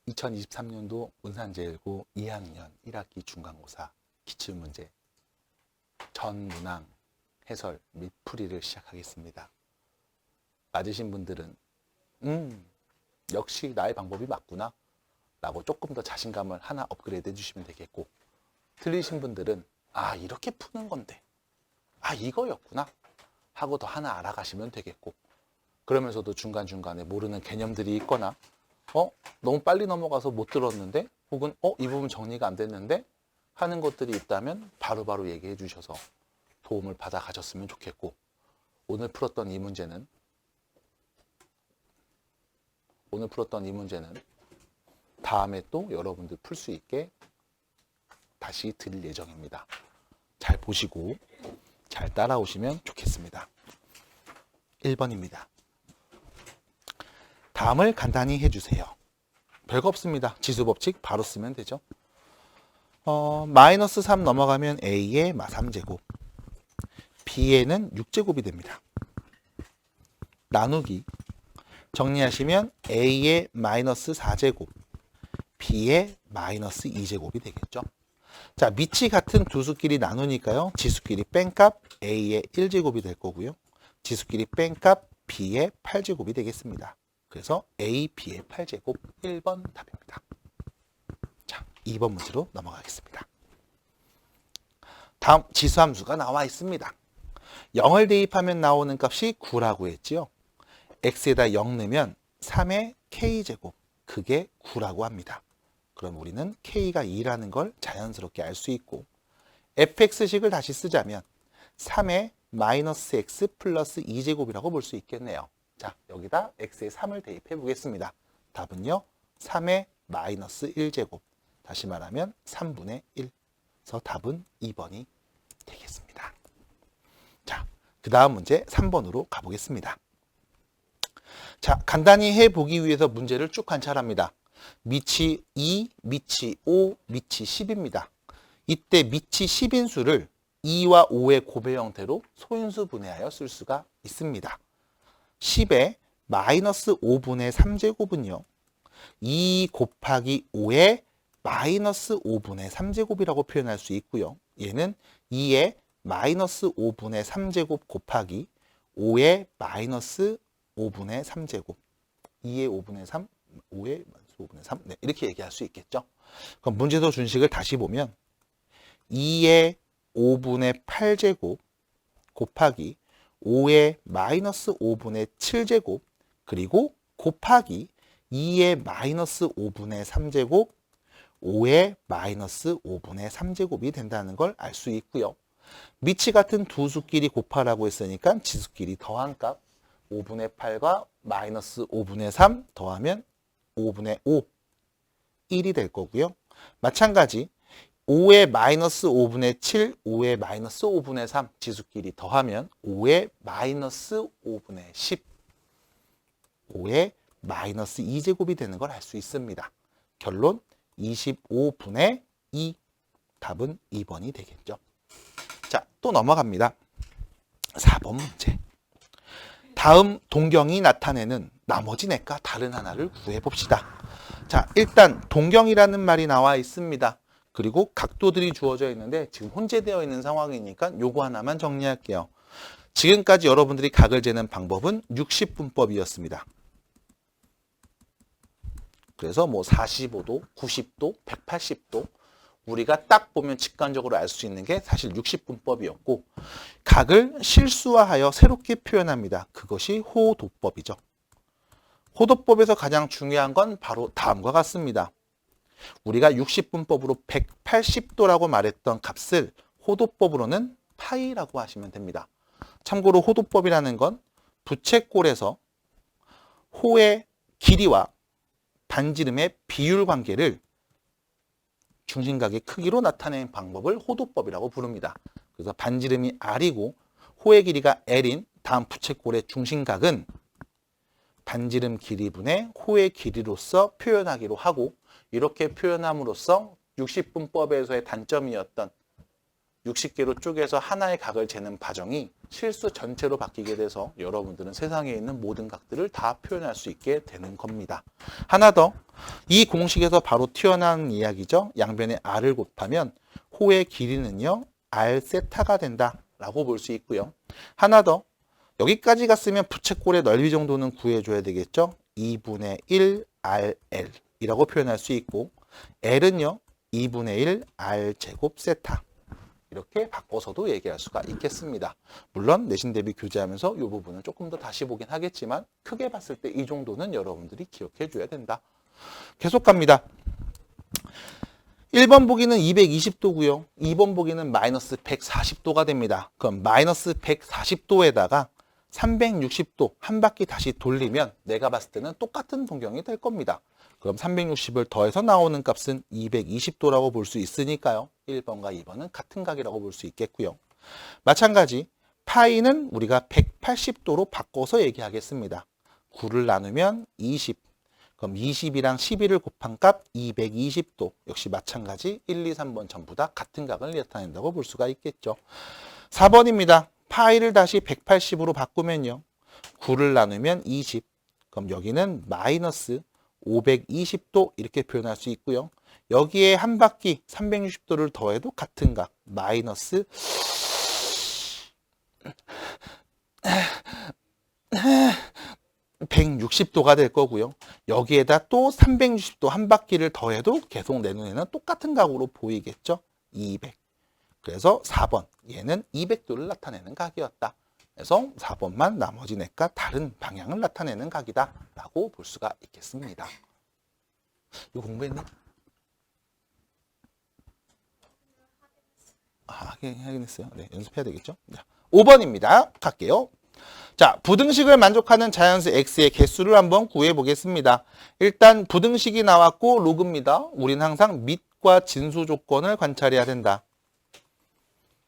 2023년도 운산제일고 2학년 1학기 중간고사 기출문제 전문항 해설 및 풀이를 시작하겠습니다. 맞으신 분들은 역시 나의 방법이 맞구나 라고 조금 더 자신감을 하나 업그레이드 해주시면 되겠고, 틀리신 분들은 이렇게 푸는 건데 이거였구나 하고 더 하나 알아가시면 되겠고, 그러면서도 중간중간에 모르는 개념들이 있거나 너무 빨리 넘어가서 못 들었는데, 혹은 이 부분 정리가 안 됐는데 하는 것들이 있다면 바로바로 얘기해 주셔서 도움을 받아 가셨으면 좋겠고, 오늘 풀었던 이 문제는 다음에 또 여러분들 풀 수 있게 다시 드릴 예정입니다. 잘 보시고 잘 따라오시면 좋겠습니다. 1번입니다. 다음을 간단히 해주세요. 별거 없습니다. 지수법칙 바로 쓰면 되죠. 마이너스 3 넘어가면 A의 마 3제곱, B에는 6제곱이 됩니다. 나누기 정리하시면 A의 마이너스 4제곱, B의 마이너스 2제곱이 되겠죠. 자, 밑이 같은 두 수끼리 나누니까요, 지수끼리 뺀값 A의 1제곱이 될 거고요, 지수끼리 뺀값 B의 8제곱이 되겠습니다. 그래서 A, B의 8제곱 1번 답입니다. 자, 2번 문제로 넘어가겠습니다. 다음 지수함수가 나와 있습니다. 0을 대입하면 나오는 값이 9라고 했지요. x에다 0 넣으면 3의 k제곱, 그게 9라고 합니다. 그럼 우리는 k가 2라는 걸 자연스럽게 알 수 있고, fx식을 다시 쓰자면 3의 마이너스 x 플러스 2제곱이라고 볼 수 있겠네요. 자, 여기다 x에 3을 대입해 보겠습니다. 답은요, 3의 마이너스 1제곱, 다시 말하면 3분의 1. 그래서 답은 2번이 되겠습니다. 자, 그 다음 문제 3번으로 가보겠습니다. 자, 간단히 해보기 위해서 문제를 쭉 관찰합니다. 밑이 2, 밑이 5, 밑이 10입니다. 이때 밑이 10인 수를 2와 5의 곱의 형태로 소인수 분해하여 쓸 수가 있습니다. 10의 마이너스 5분의 3제곱은요, 2 곱하기 5의 마이너스 5분의 3제곱이라고 표현할 수 있고요. 얘는 2의 마이너스 5분의 3제곱 곱하기 5의 마이너스 5분의 3제곱, 2의 5분의 3, 5의 마이너스 5분의 3, 네, 이렇게 얘기할 수 있겠죠. 그럼 문제도 준식을 다시 보면 2의 5분의 8제곱 곱하기 5의 마이너스 5분의 7제곱, 그리고 곱하기 2의 마이너스 5분의 3제곱, 5의 마이너스 5분의 3제곱이 된다는 걸 알 수 있고요. 밑이 같은 두 수끼리 곱하라고 했으니까 지수끼리 더한 값 5분의 8과 마이너스 5분의 3 더하면 5분의 5, 1이 될 거고요. 마찬가지 5의 마이너스 5분의 7, 5의 마이너스 5분의 3 지수끼리 더하면 5의 마이너스 5분의 10, 5의 마이너스 2제곱이 되는 걸 알 수 있습니다. 결론 25분의 2, 답은 2번이 되겠죠. 자, 또 넘어갑니다. 4번 문제. 다음 동경이 나타내는 나머지 넷과 다른 하나를 구해봅시다. 자, 일단 동경이라는 말이 나와 있습니다. 그리고 각도들이 주어져 있는데 지금 혼재되어 있는 상황이니까 요거 하나만 정리할게요. 지금까지 여러분들이 각을 재는 방법은 60분법이었습니다. 그래서 뭐 45도, 90도, 180도 우리가 딱 보면 직관적으로 알 수 있는 게 사실 60분법이었고, 각을 실수화하여 새롭게 표현합니다. 그것이 호도법이죠. 호도법에서 가장 중요한 건 바로 다음과 같습니다. 우리가 60분법으로 180도라고 말했던 값을 호도법으로는 파이라고 하시면 됩니다. 참고로 호도법이라는 건 부채꼴에서 호의 길이와 반지름의 비율 관계를 중심각의 크기로 나타내는 방법을 호도법이라고 부릅니다. 그래서 반지름이 R이고 호의 길이가 L인 다음 부채꼴의 중심각은 반지름 길이분의 호의 길이로서 표현하기로 하고, 이렇게 표현함으로써 60분법에서의 단점이었던 60개로 쪼개서 하나의 각을 재는 과정이 실수 전체로 바뀌게 돼서 여러분들은 세상에 있는 모든 각들을 다 표현할 수 있게 되는 겁니다. 하나 더, 이 공식에서 바로 튀어나오는 이야기죠. 양변에 r을 곱하면 호의 길이는요. r 세타가 된다라고 볼 수 있고요. 하나 더. 여기까지 갔으면 부채꼴의 넓이 정도는 구해줘야 되겠죠. 2분의 1 rl 이라고 표현할 수 있고 l은요. 2분의 1 r 제곱 세타 이렇게 바꿔서도 얘기할 수가 있겠습니다. 물론 내신 대비 교재하면서 이 부분은 조금 더 다시 보긴 하겠지만 크게 봤을 때 이 정도는 여러분들이 기억해 줘야 된다. 계속 갑니다. 1번 보기는 220도고요. 2번 보기는 마이너스 140도가 됩니다. 그럼 마이너스 140도에다가 360도 한 바퀴 다시 돌리면 내가 봤을 때는 똑같은 동경이 될 겁니다. 그럼 360을 더해서 나오는 값은 220도라고 볼 수 있으니까요. 1번과 2번은 같은 각이라고 볼 수 있겠고요. 마찬가지 파이는 우리가 180도로 바꿔서 얘기하겠습니다. 9를 나누면 20. 그럼 20이랑 11을 곱한 값 220도. 역시 마찬가지 1, 2, 3번 전부 다 같은 각을 나타낸다고 볼 수가 있겠죠. 4번입니다. 파이를 다시 180으로 바꾸면요. 9를 나누면 20. 그럼 여기는 마이너스 520도 이렇게 표현할 수 있고요. 여기에 한 바퀴 360도를 더해도 같은 각 마이너스 160도가 될 거고요. 여기에다 또 360도 한 바퀴를 더해도 계속 내 눈에는 똑같은 각으로 보이겠죠. 200. 그래서 4번 얘는 200도를 나타내는 각이었다. 그래서 4번만 나머지 넷과 다른 방향을 나타내는 각이다 라고 볼 수가 있겠습니다. 이거 공부했니? 하긴 했어요. 네, 연습해야 되겠죠. 5번입니다. 갈게요. 자, 부등식을 만족하는 자연수 x의 개수를 한번 구해 보겠습니다. 일단 부등식이 나왔고 로그입니다. 우린 항상 밑과 진수 조건을 관찰해야 된다.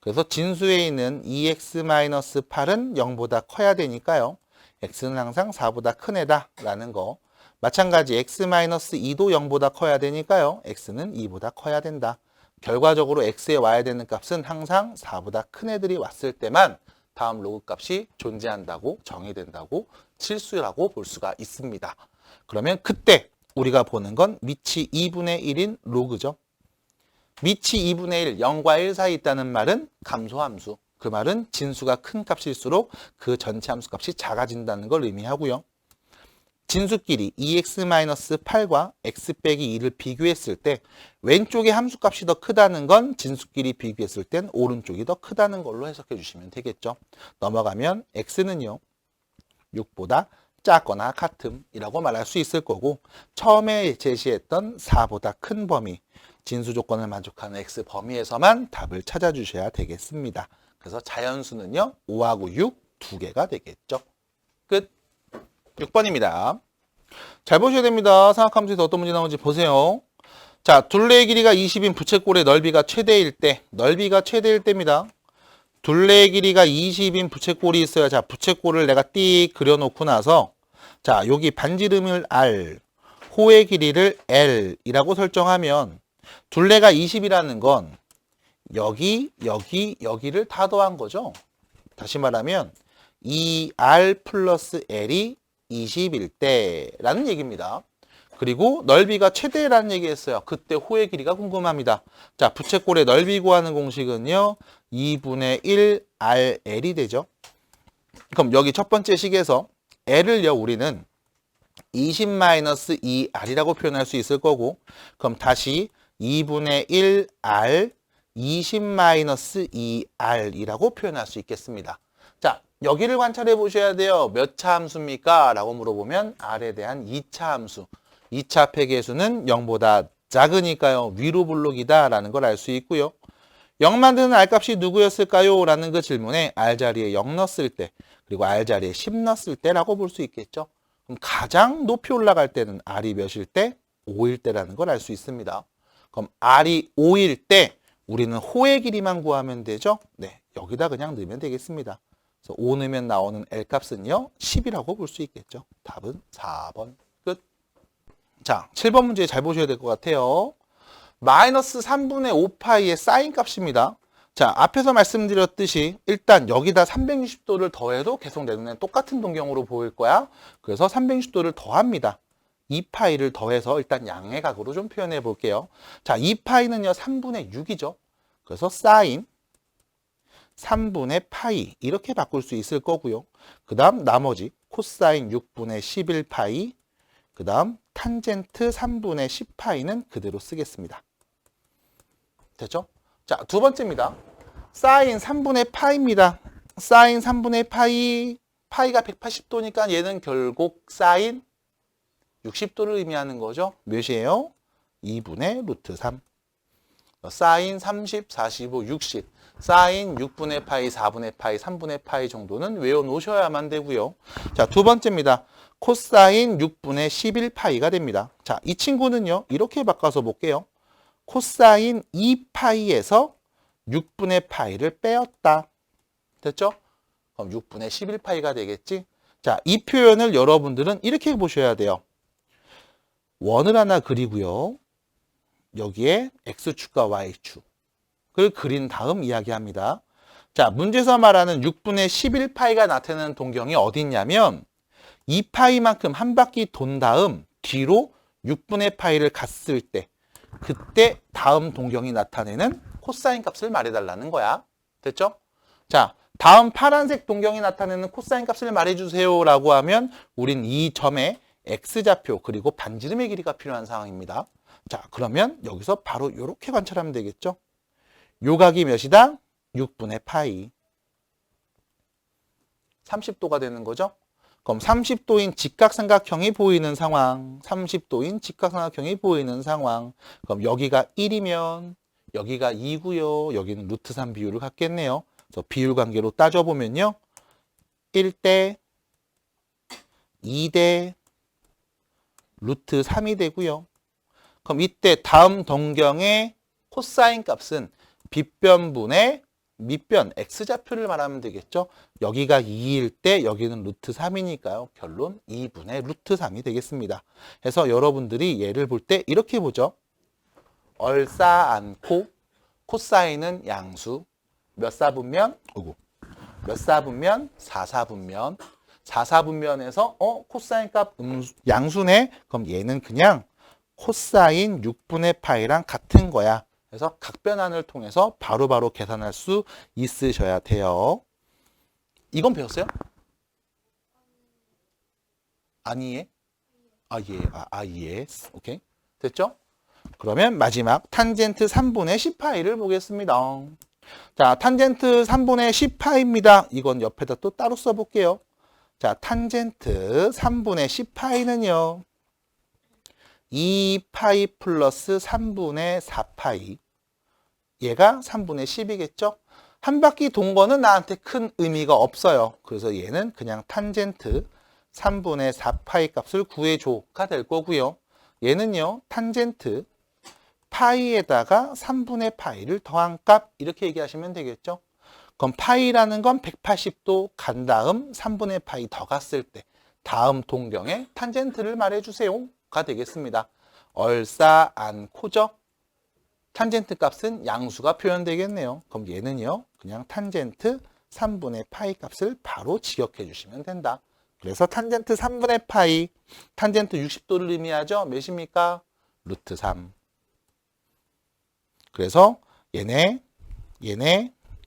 그래서 진수에 있는 2x-8은 0보다 커야 되니까요. x는 항상 4보다 큰 애다 라는 거. 마찬가지 x-2도 0보다 커야 되니까요. x는 2보다 커야 된다. 결과적으로 x에 와야 되는 값은 항상 4보다 큰 애들이 왔을 때만 다음 로그 값이 존재한다고 정의된다고 실수라고 볼 수가 있습니다. 그러면 그때 우리가 보는 건 밑이 2분의 1인 로그죠. 밑이 2분의 1, 0과 1 사이에 있다는 말은 감소함수. 그 말은 진수가 큰 값일수록 그 전체 함수 값이 작아진다는 걸 의미하고요. 진수끼리 2x-8과 x 빼기 2를 비교했을 때 왼쪽의 함수값이 더 크다는 건 진수끼리 비교했을 땐 오른쪽이 더 크다는 걸로 해석해 주시면 되겠죠. 넘어가면 x는요. 6보다 작거나 같음이라고 말할 수 있을 거고 처음에 제시했던 4보다 큰 범위 진수 조건을 만족하는 x 범위에서만 답을 찾아주셔야 되겠습니다. 그래서 자연수는요. 5하고 6 두 개가 되겠죠. 끝. 6번입니다. 잘 보셔야 됩니다. 삼각함수에서 어떤 문제 나오는지 보세요. 자, 둘레의 길이가 20인 부채꼴의 넓이가 최대일 때, 넓이가 최대일 때입니다. 둘레의 길이가 20인 부채꼴이 있어요. 자, 부채꼴을 내가 띡 그려놓고 나서 자, 여기 반지름을 R, 호의 길이를 L이라고 설정하면 둘레가 20이라는 건 여기를 다 더한 거죠. 다시 말하면 2R 플러스 L이 20일 때라는 얘기입니다. 그리고 넓이가 최대라는 얘기했어요. 그때 호의 길이가 궁금합니다. 자, 부채꼴의 넓이 구하는 공식은요. 2분의 1 RL이 되죠. 그럼 여기 첫 번째 식에서 L을요. 우리는 20-2R이라고 표현할 수 있을 거고 그럼 다시 2분의 1 R 20-2R이라고 표현할 수 있겠습니다. 자, 여기를 관찰해 보셔야 돼요. 몇 차 함수입니까? 라고 물어보면 R에 대한 2차 함수. 2차 폐계수는 0보다 작으니까요. 위로 블록이다 라는 걸 알 수 있고요. 0 만드는 R값이 누구였을까요? 라는 그 질문에 R자리에 0 넣었을 때 그리고 R자리에 10 넣었을 때라고 볼 수 있겠죠. 그럼 가장 높이 올라갈 때는 R이 몇일 때? 5일 때라는 걸 알 수 있습니다. 그럼 R이 5일 때 우리는 호의 길이만 구하면 되죠. 네, 여기다 그냥 넣으면 되겠습니다. 그래서 5 넣으면 나오는 L값은요. 10이라고 볼 수 있겠죠. 답은 4번 끝. 자, 7번 문제 잘 보셔야 될 것 같아요. 마이너스 3분의 5파이의 사인 값입니다. 자, 앞에서 말씀드렸듯이 일단 여기다 360도를 더해도 계속 내 눈엔 똑같은 동경으로 보일 거야. 그래서 360도를 더합니다. 2파이를 더해서 일단 양의 각으로 좀 표현해 볼게요. 자, 2파이는요 3분의 6이죠. 그래서 사인 3분의 파이 이렇게 바꿀 수 있을 거고요. 그 다음 나머지 코사인 6분의 11파이, 그 다음 탄젠트 3분의 10파이는 그대로 쓰겠습니다. 됐죠? 자, 두 번째입니다. 사인 3분의 파이입니다. 사인 3분의 파이, 파이가 180도니까 얘는 결국 사인 60도를 의미하는 거죠. 몇이에요? 2분의 루트 3. 사인 30, 45, 60. 사인 6분의 파이, 4분의 파이, 3분의 파이 정도는 외워놓으셔야만 되고요. 자, 두 번째입니다. 코사인 6분의 11파이가 됩니다. 자, 이 친구는요. 이렇게 바꿔서 볼게요. 코사인 2파이에서 6분의 파이를 빼었다. 됐죠? 그럼 6분의 11파이가 되겠지? 자, 이 표현을 여러분들은 이렇게 보셔야 돼요. 원을 하나 그리고요. 여기에 X축과 Y축을 그린 다음 이야기합니다. 자, 문제에서 말하는 6분의 11파이가 나타나는 동경이 어디 있냐면 2파이만큼 한 바퀴 돈 다음 뒤로 6분의 파이를 갔을 때 그때 다음 동경이 나타내는 코사인 값을 말해달라는 거야. 됐죠? 자, 다음 파란색 동경이 나타내는 코사인 값을 말해주세요 라고 하면 우린 이 점에 X좌표 그리고 반지름의 길이가 필요한 상황입니다. 자, 그러면 여기서 바로 이렇게 관찰하면 되겠죠? 요각이 몇이다? 6분의 파이. 30도가 되는 거죠? 그럼 30도인 직각삼각형이 보이는 상황, 30도인 직각삼각형이 보이는 상황. 그럼 여기가 1이면 여기가 2고요. 여기는 루트 3 비율을 갖겠네요. 그래서 비율 관계로 따져보면요. 1대 2대 루트 3이 되고요. 그럼 이때 다음 동경의 코사인 값은 빗변분의 밑변 X좌표를 말하면 되겠죠. 여기가 2일 때 여기는 루트 3이니까요. 결론 2분의 루트 3이 되겠습니다. 그래서 여러분들이 얘를 볼 때 이렇게 보죠. 얼싸안코 코사인은 양수 몇 사분면? 몇 사분면? 4사분면. 4사분면에서 코사인 값 양수네? 그럼 얘는 그냥 코사인 6분의 파이랑 같은 거야. 그래서 각변환을 통해서 바로바로 계산할 수 있으셔야 돼요. 이건 배웠어요? 아니에? 예. 오케이. 됐죠? 그러면 마지막 탄젠트 3분의 10파이를 보겠습니다. 자, 탄젠트 3분의 10파이입니다. 이건 옆에다 또 따로 써볼게요. 자, 탄젠트 3분의 10파이는요. 2파이 플러스 3분의 4파이. 얘가 3분의 10이겠죠? 한 바퀴 돈 거는 나한테 큰 의미가 없어요. 그래서 얘는 그냥 탄젠트 3분의 4파이 값을 구해줘가 될 거고요. 얘는요, 탄젠트 파이에다가 3분의 파이를 더한 값 이렇게 얘기하시면 되겠죠? 그럼 파이라는 건 180도 간 다음 3분의 파이 더 갔을 때 다음 동경의 탄젠트를 말해주세요가 되겠습니다. 얼싸안코죠? 탄젠트 값은 양수가 표현되겠네요. 그럼 얘는요, 그냥 탄젠트 3분의 파이 값을 바로 직역해 주시면 된다. 그래서 탄젠트 3분의 파이, 탄젠트 60도를 의미하죠? 몇입니까? 루트 3. 그래서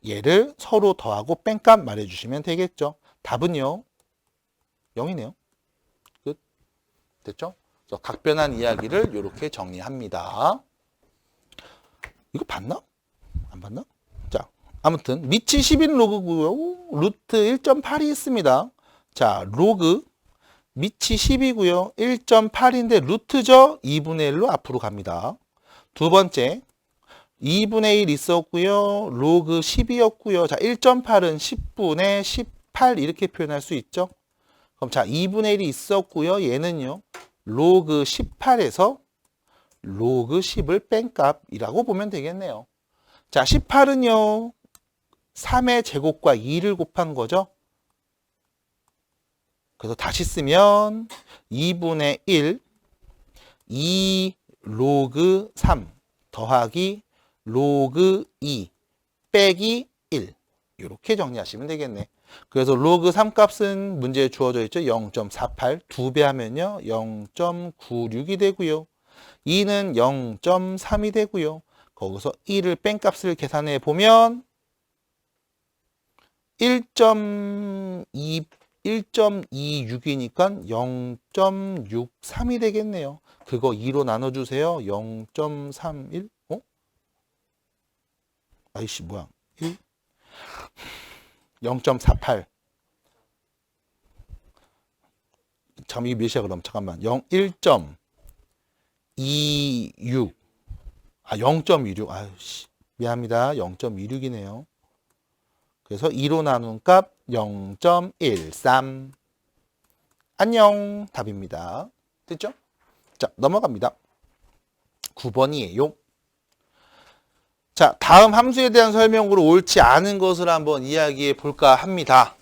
얘를 서로 더하고 뺀값 말해주시면 되겠죠. 답은요, 0이네요. 끝. 됐죠? 그래서 각변환 이야기를 이렇게 정리합니다. 이거 봤나? 안 봤나? 자, 아무튼 밑이 11로그고요. 루트 1.8이 있습니다. 자, 로그 밑이 10이고요. 1.8인데 루트죠? 2분의 1로 앞으로 갑니다. 두 번째 2분의 1 있었고요. 로그 10이었고요. 자, 1.8은 10분의 18 이렇게 표현할 수 있죠. 그럼 자, 2분의 1이 있었고요. 얘는요. 로그 18에서 로그 10을 뺀 값이라고 보면 되겠네요. 자, 18은요. 3의 제곱과 2를 곱한 거죠. 그래서 다시 쓰면 2분의 1, 2 로그 3 더하기 로그 2 빼기 1 이렇게 정리하시면 되겠네. 그래서 로그 3값은 문제에 주어져 있죠. 0.48. 2배 하면요. 0.96이 되고요. 2는 0.3이 되고요. 거기서 1을 뺀 값을 계산해 보면 1.26이니까 0.63이 되겠네요. 그거 2로 나눠주세요. 0.31? 아이씨, 뭐야. 1? 0.48. 잠깐, 이게 몇이야, 그럼? 잠깐만. 1.26. 0.26. 아유씨. 미안합니다. 0.26이네요. 그래서 2로 나눈 값 0.13. 안녕. 답입니다. 됐죠? 자, 넘어갑니다. 9번이에요. 자, 다음 함수에 대한 설명으로 옳지 않은 것을 한번 이야기해 볼까 합니다.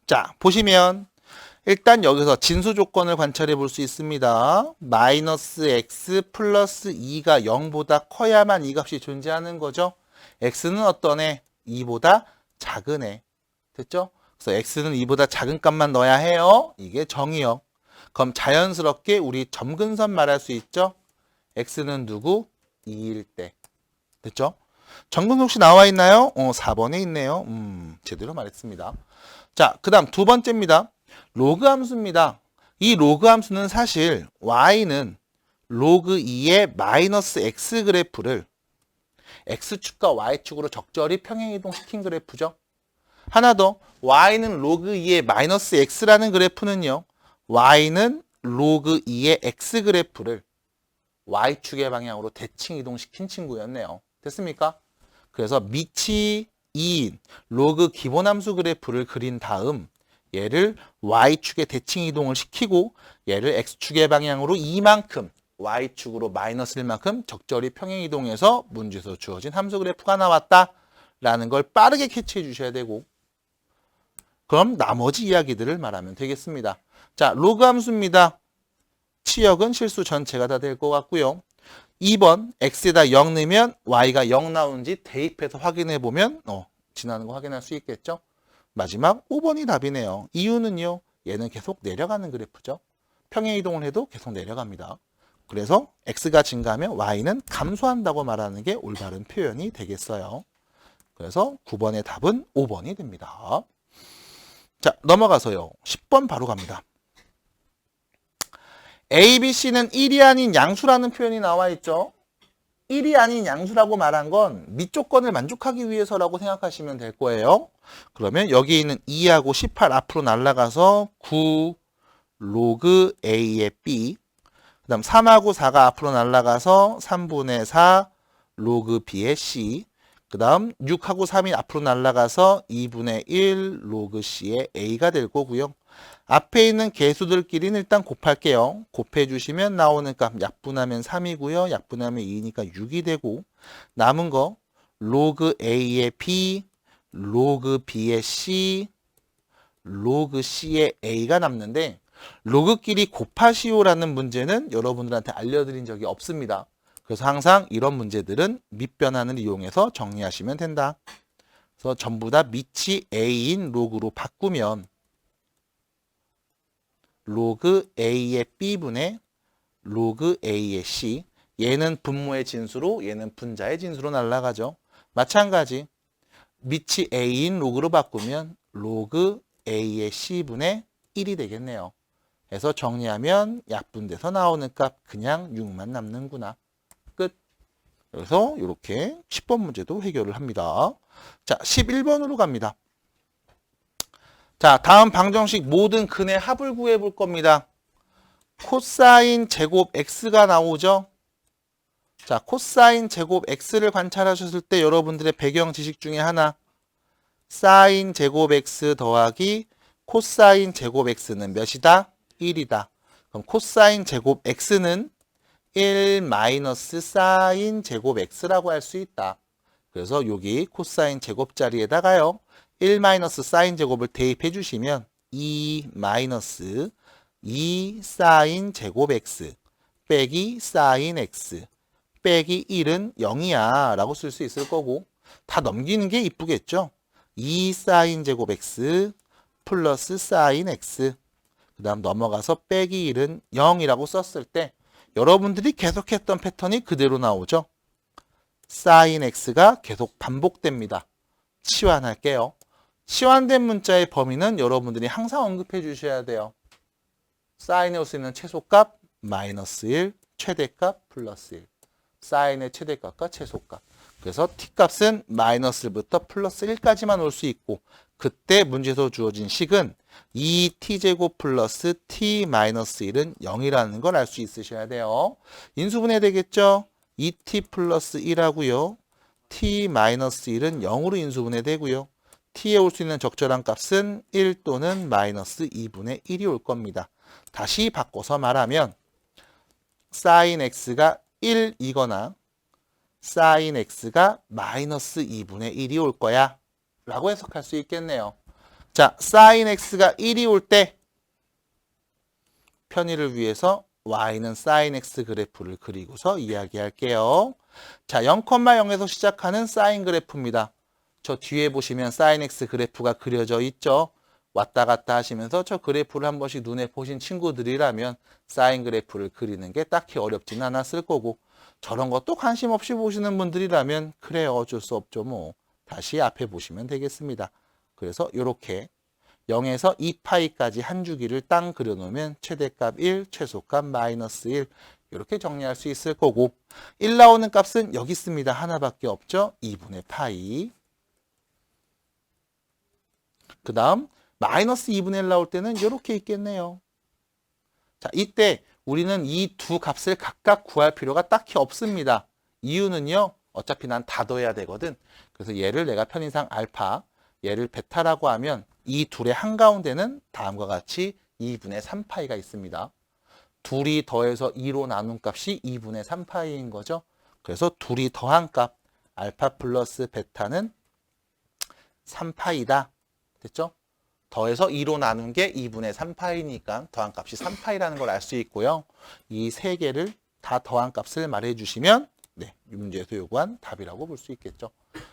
자, 보시면 일단 여기서 진수 조건을 관찰해 볼 수 있습니다. 마이너스 x 플러스 2가 0보다 커야만 이 값이 존재하는 거죠. x는 어떤 애? 2보다 작은 애. 됐죠? 그래서 x는 2보다 작은 값만 넣어야 해요. 이게 정의요. 그럼 자연스럽게 우리 점근선 말할 수 있죠? x는 누구? 2일 때. 됐죠? 점근선 혹시 나와 있나요? 4번에 있네요. 제대로 말했습니다. 자, 그 다음 두 번째입니다. 로그 함수입니다. 이 로그 함수는 사실 y는 로그 2의 마이너스 x 그래프를 x축과 y축으로 적절히 평행이동시킨 그래프죠. 하나 더, y는 로그 2의 마이너스 x라는 그래프는요. y는 로그 2의 x 그래프를 y축의 방향으로 대칭 이동시킨 친구였네요. 됐습니까? 그래서 밑이 2인 로그 기본함수 그래프를 그린 다음 얘를 y축에 대칭 이동을 시키고 얘를 x축의 방향으로 이만큼 y축으로 마이너스 1만큼 적절히 평행 이동해서 문제에서 주어진 함수 그래프가 나왔다라는 걸 빠르게 캐치해 주셔야 되고, 그럼 나머지 이야기들을 말하면 되겠습니다. 자, 로그 함수입니다. 치역은 실수 전체가 다 될 것 같고요. 2번 x에다 0 넣으면 y가 0 나오는지 대입해서 확인해 보면 지나는 거 확인할 수 있겠죠. 마지막 5번이 답이네요. 이유는요. 얘는 계속 내려가는 그래프죠. 평행 이동을 해도 계속 내려갑니다. 그래서 x가 증가하면 y는 감소한다고 말하는 게 올바른 표현이 되겠어요. 그래서 9번의 답은 5번이 됩니다. 자, 넘어가서요. 10번 바로 갑니다. A, B, C는 1이 아닌 양수라는 표현이 나와 있죠. 1이 아닌 양수라고 말한 건 밑조건을 만족하기 위해서라고 생각하시면 될 거예요. 그러면 여기 있는 2하고 18 앞으로 날아가서 9 로그 A의 B, 그 다음 3하고 4가 앞으로 날아가서 3분의 4 로그 B의 C, 그 다음 6하고 3이 앞으로 날아가서 2분의 1 로그 C의 A가 될 거고요. 앞에 있는 개수들끼리는 일단 곱할게요. 곱해주시면 나오는 값 약분하면 3이고요. 약분하면 2니까 6이 되고, 남은 거 로그 A의 B, 로그 B의 C, 로그 C의 A가 남는데, 로그끼리 곱하시오라는 문제는 여러분들한테 알려드린 적이 없습니다. 그래서 항상 이런 문제들은 밑변환을 이용해서 정리하시면 된다. 그래서 전부 다 밑이 A인 로그로 바꾸면 로그 A의 B분의 로그 A의 C, 얘는 분모의 진수로 얘는 분자의 진수로 날아가죠. 마찬가지 밑이 A인 로그로 바꾸면 로그 A의 C분의 1이 되겠네요. 그래서 정리하면 약분돼서 나오는 값 그냥 6만 남는구나. 끝. 그래서 이렇게 10번 문제도 해결을 합니다. 자, 11번으로 갑니다. 자, 다음 방정식 모든 근의 합을 구해 볼 겁니다. 코사인 제곱 x가 나오죠. 자, 코사인 제곱 x를 관찰하셨을 때 여러분들의 배경 지식 중에 하나, 사인 제곱 x 더하기 코사인 제곱 x는 몇이다? 1이다. 그럼 코사인 제곱 x는 1 마이너스 사인 제곱 x라고 할 수 있다. 그래서 여기 코사인 제곱 자리에다가요, 1 마이너스 사인 제곱을 대입해 주시면 2 마이너스 2 사인 제곱 x 빼기 사인 x 빼기 1은 0이야 라고 쓸 수 있을 거고, 다 넘기는 게 이쁘겠죠? 2 사인 제곱 x 플러스 사인 x 그 다음 넘어가서 빼기 1은 0이라고 썼을 때 여러분들이 계속했던 패턴이 그대로 나오죠. 사인 x가 계속 반복됩니다. 치환할게요. 치환된 문자의 범위는 여러분들이 항상 언급해 주셔야 돼요. 사인에 올 수 있는 최소값 마이너스 1, 최대값 플러스 1. 사인의 최대값과 최소값. 그래서 t값은 마이너스 1부터 플러스 1까지만 올 수 있고 그때 문제에서 주어진 식은 2t제곱 플러스 t 마이너스 1은 0이라는 걸 알 수 있으셔야 돼요. 인수분해 되겠죠? 2t 플러스 1하고요. t 마이너스 1은 0으로 인수분해 되고요. t에 올 수 있는 적절한 값은 1 또는 마이너스 2분의 1이 올 겁니다. 다시 바꿔서 말하면 사인 x가 1이거나 사인 x가 마이너스 2분의 1이 올 거야 라고 해석할 수 있겠네요. 자, 사인 x가 1이 올 때 편의를 위해서 y는 사인 x 그래프를 그리고서 이야기할게요. 자, 0,0에서 시작하는 사인 그래프입니다. 저 뒤에 보시면 사인 x 그래프가 그려져 있죠. 왔다 갔다 하시면서 저 그래프를 한 번씩 눈에 보신 친구들이라면 사인 그래프를 그리는 게 딱히 어렵진 않았을 거고 저런 것도 관심 없이 보시는 분들이라면 그래요, 어쩔 수 없죠 뭐. 다시 앞에 보시면 되겠습니다. 그래서 이렇게 0에서 2파이까지 한 주기를 땅 그려놓으면 최대값 1, 최소값 마이너스 1 이렇게 정리할 수 있을 거고 1 나오는 값은 여기 있습니다. 하나밖에 없죠. 2분의 파이. 그 다음 마이너스 2분의 1 나올 때는 이렇게 있겠네요. 자, 이때 우리는 이 두 값을 각각 구할 필요가 딱히 없습니다. 이유는요. 어차피 난 다 더해야 되거든. 그래서 얘를 내가 편의상 알파, 얘를 베타라고 하면 이 둘의 한가운데는 다음과 같이 2분의 3파이가 있습니다. 둘이 더해서 2로 나눈 값이 2분의 3파이인 거죠. 그래서 둘이 더한 값 알파 플러스 베타는 3파이다. 됐죠? 더해서 2로 나눈 게 2분의 3파이니까 더한 값이 3파이라는 걸 알 수 있고요. 이 세 개를 다 더한 값을 말해주시면 네, 이 문제에서 요구한 답이라고 볼 수 있겠죠.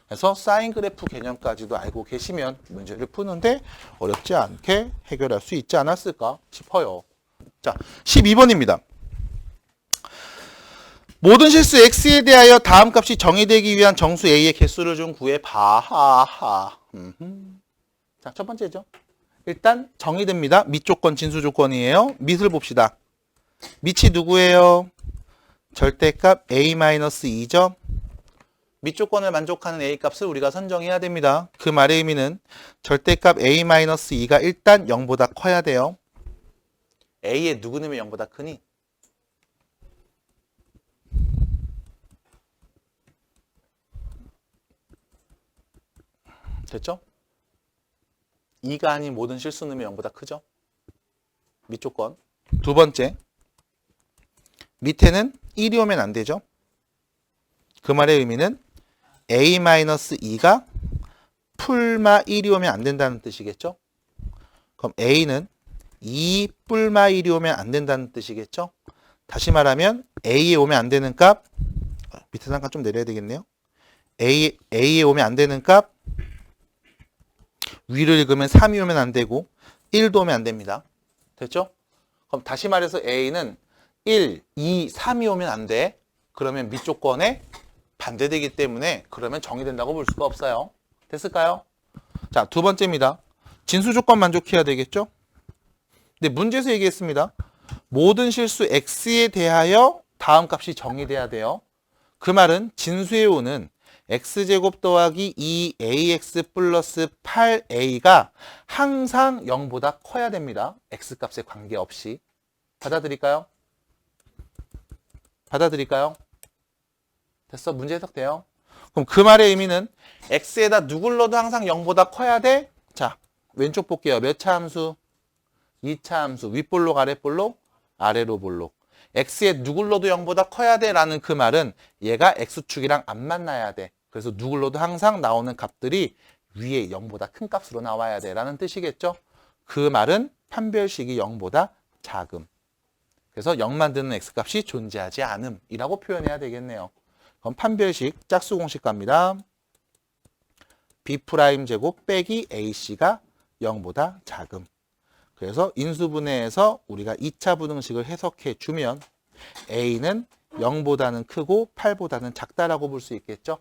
그래서 사인 그래프 개념까지도 알고 계시면 문제를 푸는데 어렵지 않게 해결할 수 있지 않았을까 싶어요. 자, 12번입니다. 모든 실수 x에 대하여 다음 값이 정의되기 위한 정수 a의 개수를 좀 구해봐. 하하. 자, 첫 번째죠. 일단 정의됩니다. 밑 조건, 진수 조건이에요. 밑을 봅시다. 밑이 누구예요? 절대값 a-2죠. 밑 조건을 만족하는 a 값을 우리가 선정해야 됩니다. 그 말의 의미는 절대값 a-2가 일단 0보다 커야 돼요. a의 누구 넣으면 0보다 크니? 됐죠? 2가 아닌 모든 실수 넣으면 0보다 크죠? 밑 조건. 두 번째. 밑에는 1이 오면 안 되죠? 그 말의 의미는 a-2가 풀마 1이 오면 안 된다는 뜻이겠죠? 그럼 a는 2 뿔마 1이 오면 안 된다는 뜻이겠죠? 다시 말하면 a에 오면 안 되는 값 밑에 잠깐 좀 내려야 되겠네요. a에 오면 안 되는 값 위를 읽으면 3이 오면 안 되고 1도 오면 안 됩니다. 됐죠? 그럼 다시 말해서 a는 1, 2, 3이 오면 안 돼. 그러면 밑 조건에 반대되기 때문에 그러면 정의된다고 볼 수가 없어요. 됐을까요? 자, 두 번째입니다. 진수 조건 만족해야 되겠죠? 근데 문제에서 얘기했습니다. 모든 실수 x에 대하여 다음 값이 정의돼야 돼요. 그 말은 진수에 오는 x제곱 더하기 2ax 플러스 8a가 항상 0보다 커야 됩니다. x값에 관계없이. 받아들일까요? 받아들일까요? 됐어? 문제 해석돼요? 그럼 그 말의 의미는 x에다 누굴 넣어도 항상 0보다 커야 돼? 자, 왼쪽 볼게요. 몇 차 함수? 2차 함수. 윗볼록 아랫볼록? 아래로 볼록. x에 누굴 넣어도 0보다 커야 돼 라는 그 말은 얘가 x축이랑 안 만나야 돼. 그래서 누굴 넣어도 항상 나오는 값들이 위에 0보다 큰 값으로 나와야 돼 라는 뜻이겠죠? 그 말은 판별식이 0보다 작음. 그래서 0만 드는 x값이 존재하지 않음이라고 표현해야 되겠네요. 그럼 판별식 짝수 공식 갑니다. B' 제곱 빼기 AC가 0보다 작음. 그래서 인수분해에서 우리가 2차 부등식을 해석해 주면 A는 0보다는 크고 8보다는 작다라고 볼 수 있겠죠.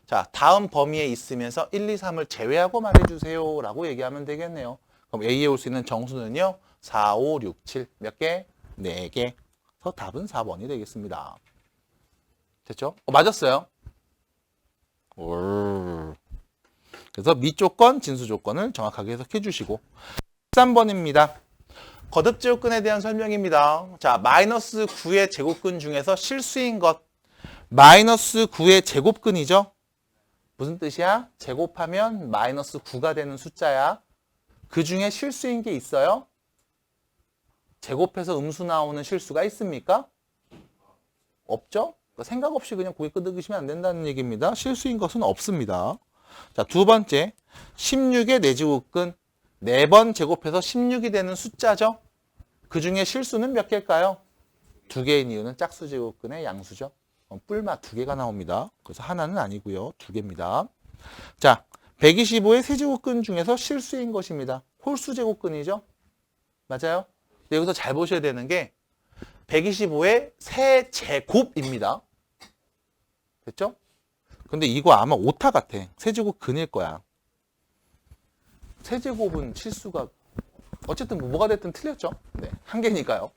자, 다음 범위에 있으면서 1, 2, 3을 제외하고 말해주세요 라고 얘기하면 되겠네요. 그럼 A에 올 수 있는 정수는요. 4, 5, 6, 7 몇 개? 4개. 그래서 답은 4번이 되겠습니다. 됐죠? 맞았어요. 그래서 미조건, 진수조건을 정확하게 해석해 주시고 13번입니다. 거듭제곱근에 대한 설명입니다. 자, 마이너스 9의 제곱근 중에서 실수인 것. 마이너스 9의 제곱근이죠. 무슨 뜻이야? 제곱하면 마이너스 9가 되는 숫자야. 그 중에 실수인 게 있어요? 제곱해서 음수 나오는 실수가 있습니까? 없죠? 생각 없이 그냥 고개 끄덕이시면 안 된다는 얘기입니다. 실수인 것은 없습니다. 자, 두 번째, 16의 내제곱근. 4번 제곱해서 16이 되는 숫자죠. 그 중에 실수는 몇 개일까요? 2개인 이유는 짝수 제곱근의 양수죠. 뿔마 2개가 나옵니다. 그래서 하나는 아니고요. 2개입니다. 자, 125의 세제곱근 중에서 실수인 것입니다. 홀수 제곱근이죠. 맞아요? 근데 여기서 잘 보셔야 되는 게 125의 세제곱입니다. 됐죠? 근데 이거 아마 오타 같아. 세제곱근일 거야. 세제곱은 실수가 어쨌든 뭐가 됐든 틀렸죠. 네, 1개니까요.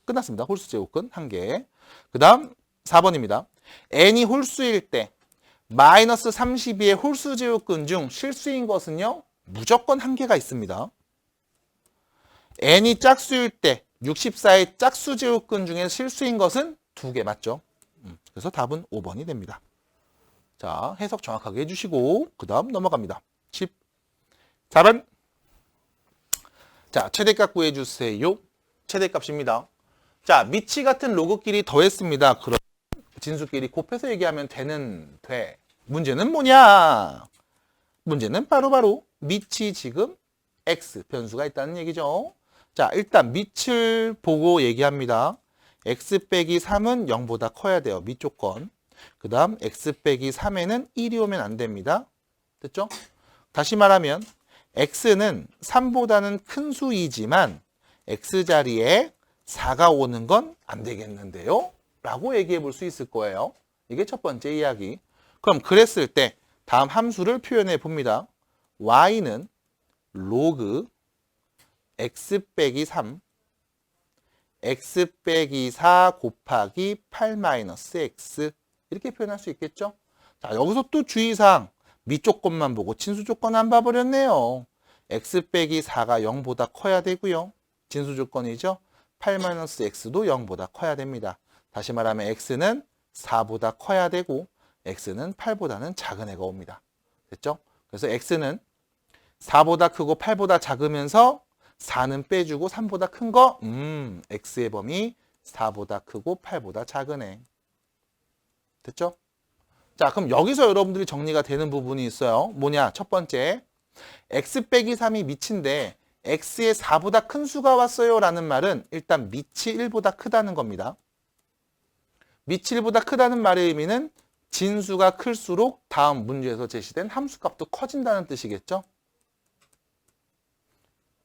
끝났습니다. 홀수 제곱근 1개. 그 다음 4번입니다. n이 홀수일 때 마이너스 32의 홀수 제곱근 중 실수인 것은요. 무조건 1개가 있습니다. n이 짝수일 때 64의 짝수 제곱근 중에 실수인 것은 2개 맞죠? 그래서 답은 5번이 됩니다. 자, 해석 정확하게 해주시고 그 다음 넘어갑니다. 14번. 자, 최대값 구해주세요. 최대값입니다. 자, 미치 같은 로그끼리 더했습니다. 그럼 진수끼리 곱해서 얘기하면 돼. 문제는 뭐냐? 문제는 바로 미치 지금 x 변수가 있다는 얘기죠. 자, 일단 밑을 보고 얘기합니다. x 빼기 3은 0보다 커야 돼요. 밑조건. 그 다음 x 빼기 3에는 1이 오면 안 됩니다. 됐죠? 다시 말하면 x는 3보다는 큰 수이지만 x자리에 4가 오는 건 안 되겠는데요? 라고 얘기해 볼 수 있을 거예요. 이게 첫 번째 이야기. 그럼 그랬을 때 다음 함수를 표현해 봅니다. y는 로그 x 빼기 3 x 빼기 4 곱하기 8 마이너스 x 이렇게 표현할 수 있겠죠? 자, 여기서 또 주의사항 밑조건만 보고 진수조건 안 봐버렸네요. x 빼기 4가 0보다 커야 되고요. 진수조건이죠. 8-x도 0보다 커야 됩니다. 다시 말하면 x는 4보다 커야 되고 x는 8보다는 작은 애가 옵니다. 됐죠? 그래서 x는 4보다 크고 8보다 작으면서 4는 빼주고 3보다 큰 거? x의 범위 4보다 크고 8보다 작은 애. 됐죠? 자, 그럼 여기서 여러분들이 정리가 되는 부분이 있어요. 뭐냐? 첫 번째, x 빼기 3이 미치인데 x의 4보다 큰 수가 왔어요 라는 말은 일단 밑이 1보다 크다는 겁니다. 밑이 1보다 크다는 말의 의미는 진수가 클수록 다음 문제에서 제시된 함수값도 커진다는 뜻이겠죠?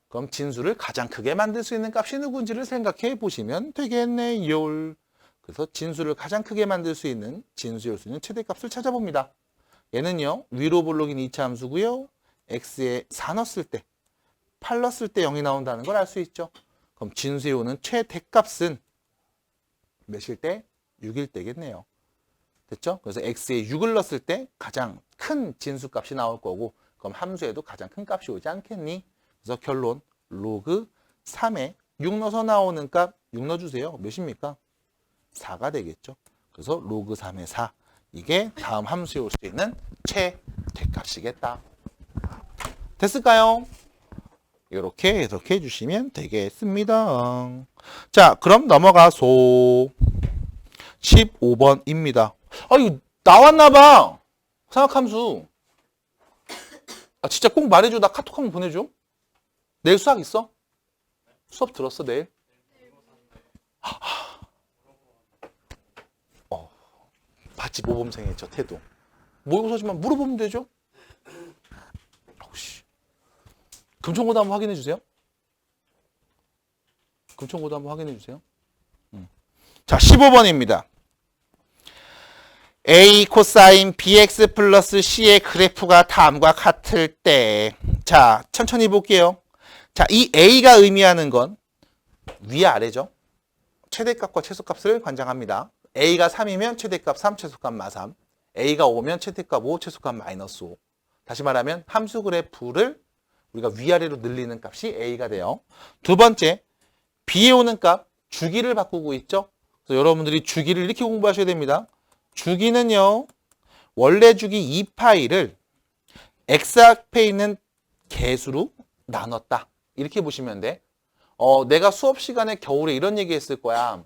그럼 진수를 가장 크게 만들 수 있는 값이 누군지를 생각해 보시면 되겠네요. 그래서 진수를 가장 크게 만들 수 있는 진수일 수 있는 최대값을 찾아봅니다. 얘는요. 위로 볼록인 2차 함수고요. x에 4 넣었을 때 8 넣었을 때 0이 나온다는 걸 알 수 있죠. 그럼 진수에 오는 최대값은 몇일 때? 6일 때겠네요. 됐죠? 그래서 x에 6을 넣었을 때 가장 큰 진수값이 나올 거고 그럼 함수에도 가장 큰 값이 오지 않겠니? 그래서 결론 로그 3에 6 넣어서 나오는 값 6 넣어주세요. 몇입니까? 4가 되겠죠. 그래서 로그 3의 4 이게 다음 함수에 올 수 있는 최대값이겠다. 됐을까요? 이렇게 해석해 주시면 되겠습니다. 자, 그럼 넘어가서 15번입니다. 아, 이거 나왔나 봐. 삼각함수. 아, 진짜 꼭 말해줘. 나 카톡 한번 보내줘. 내일 수학 있어? 수업 들었어, 내일? 봤지, 모범생의 저 태도. 모의고사지만 물어보면 되죠? 금총고도 한번 확인해 주세요. 금총고도 한번 확인해 주세요. 자, 15번입니다. A 코사인 bx 플러스 c의 그래프가 다음과 같을 때, 자, 천천히 볼게요. 자, 이 a가 의미하는 건 위아래죠. 최대값과 최소값을 관장합니다. a가 3이면 최대값 3, 최소값 마3. a가 5면 최대값 5, 최소값 마이너스 5. 다시 말하면 함수 그래프를 우리가 위아래로 늘리는 값이 a가 돼요. 두 번째, b에 오는 값, 주기를 바꾸고 있죠. 그래서 여러분들이 주기를 이렇게 공부하셔야 됩니다. 주기는요, 원래 주기 2파이를 x 앞에 있는 개수로 나눴다. 이렇게 보시면 돼. 내가 수업 시간에 겨울에 이런 얘기 했을 거야.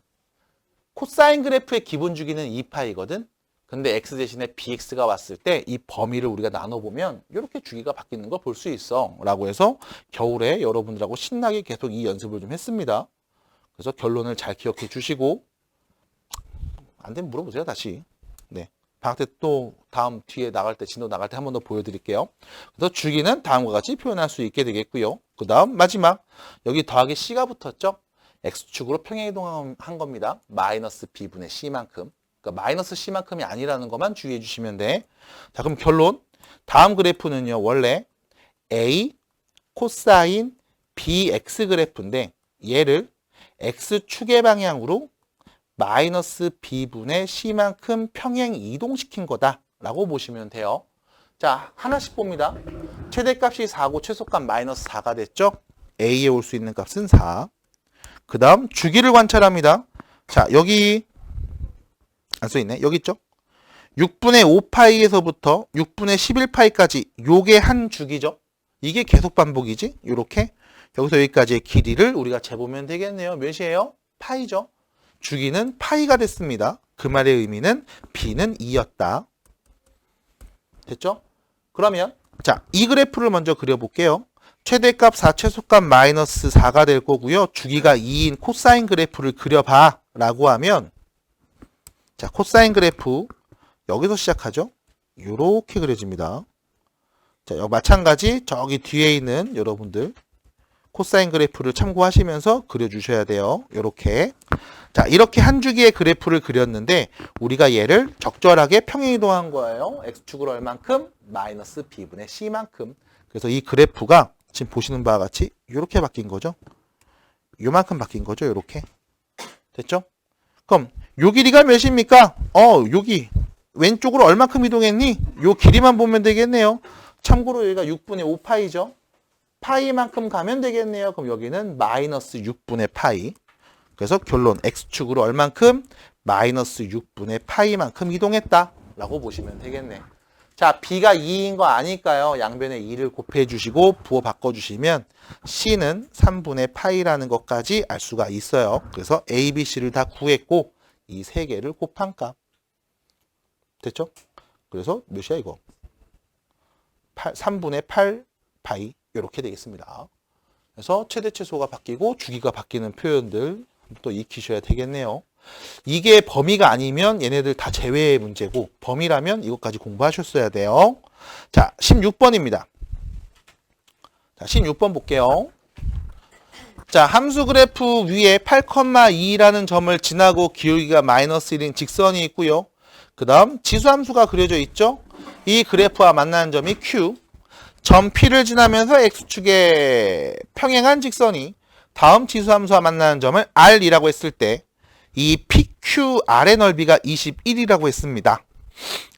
코사인 그래프의 기본 주기는 2파이거든. 근데 x 대신에 bx가 왔을 때 이 범위를 우리가 나눠보면 이렇게 주기가 바뀌는 걸 볼 수 있어. 라고 해서 겨울에 여러분들하고 신나게 계속 이 연습을 좀 했습니다. 그래서 결론을 잘 기억해 주시고, 안 되면 물어보세요, 다시. 네. 방학 때 또 다음 뒤에 나갈 때, 진도 나갈 때 한 번 더 보여드릴게요. 그래서 주기는 다음과 같이 표현할 수 있게 되겠고요. 그 다음 마지막, 여기 더하기 c가 붙었죠? x축으로 평행이동한 겁니다. 마이너스 b분의 c만큼. 그러니까 마이너스 c만큼이 아니라는 것만 주의해 주시면 돼. 자, 그럼 결론. 다음 그래프는요, 원래 a 코사인 bx 그래프인데 얘를 x축의 방향으로 마이너스 b분의 c만큼 평행 이동시킨 거다라고 보시면 돼요. 자, 하나씩 봅니다. 최대값이 4고 최소값 마이너스 4가 됐죠? a에 올 수 있는 값은 4. 그 다음 주기를 관찰합니다. 자, 여기 안 써있네. 여기 있죠? 6분의 5파이에서부터 6분의 11파이까지 요게 한 주기죠? 이게 계속 반복이지? 요렇게 여기서 여기까지의 길이를 우리가 재보면 되겠네요. 몇이에요? 파이죠? 주기는 파이가 됐습니다. 그 말의 의미는 b는 2였다. 됐죠? 그러면 자, 이 그래프를 먼저 그려볼게요. 최대값 4, 최소값 마이너스 4가 될 거고요. 주기가 2인 코사인 그래프를 그려봐 라고 하면, 자, 코사인 그래프 여기서 시작하죠. 요렇게 그려집니다. 자, 여기 마찬가지 저기 뒤에 있는 여러분들 코사인 그래프를 참고하시면서 그려주셔야 돼요. 요렇게. 자, 이렇게 한 주기의 그래프를 그렸는데 우리가 얘를 적절하게 평행이동한 거예요. x축으로 얼만큼? 마이너스 b분의 c만큼. 그래서 이 그래프가 지금 보시는 바와 같이 이렇게 바뀐 거죠. 요만큼 바뀐 거죠. 요렇게. 됐죠? 그럼 요 길이가 몇입니까? 여기 왼쪽으로 얼만큼 이동했니? 요 길이만 보면 되겠네요. 참고로 여기가 6분의 5파이죠. 파이만큼 가면 되겠네요. 그럼 여기는 마이너스 6분의 파이. 그래서 결론 x축으로 얼만큼? 마이너스 6분의 파이만큼 이동했다 라고 보시면 되겠네. 자, b가 2인 거 아니까요. 양변에 2를 곱해 주시고 부호 바꿔주시면 c는 3분의 파이라는 것까지 알 수가 있어요. 그래서 a, b, c를 다 구했고 이 세 개를 곱한 값. 됐죠? 그래서 몇이야 이거? 3분의 8 파이 이렇게 되겠습니다. 그래서 최대 최소가 바뀌고 주기가 바뀌는 표현들 또 익히셔야 되겠네요. 이게 범위가 아니면 얘네들 다 제외의 문제고 범위라면 이것까지 공부하셨어야 돼요. 자, 16번입니다. 자, 16번 볼게요. 자, 함수 그래프 위에 8,2라는 점을 지나고 기울기가 마이너스 1인 직선이 있고요. 그 다음 지수함수가 그려져 있죠. 이 그래프와 만나는 점이 Q. 점 P를 지나면서 X축에 평행한 직선이 다음 지수함수와 만나는 점을 R이라고 했을 때 이 PQR의 넓이가 21이라고 했습니다.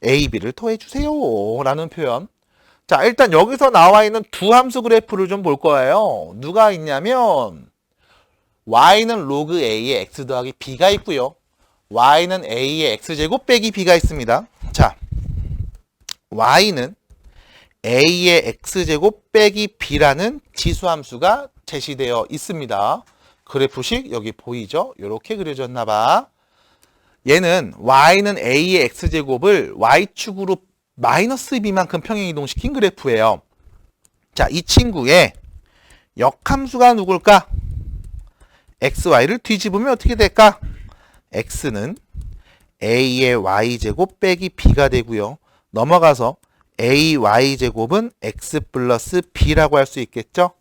A, B를 더해주세요 라는 표현. 자, 일단 여기서 나와 있는 두 함수 그래프를 좀 볼 거예요. 누가 있냐면 Y는 로그 A의 X 더하기 B가 있고요. Y는 A의 X제곱 빼기 B가 있습니다. 자, Y는 A의 X제곱 빼기 B라는 지수함수가 제시되어 있습니다. 그래프식 여기 보이죠? 이렇게 그려졌나 봐. 얘는 Y는 A의 X제곱을 Y축으로 마이너스 B만큼 평행이동시킨 그래프예요. 자, 이 친구의 역함수가 누굴까? XY를 뒤집으면 어떻게 될까? X는 A의 Y제곱 빼기 B가 되고요. 넘어가서 AY제곱은 X 플러스 B라고 할 수 있겠죠?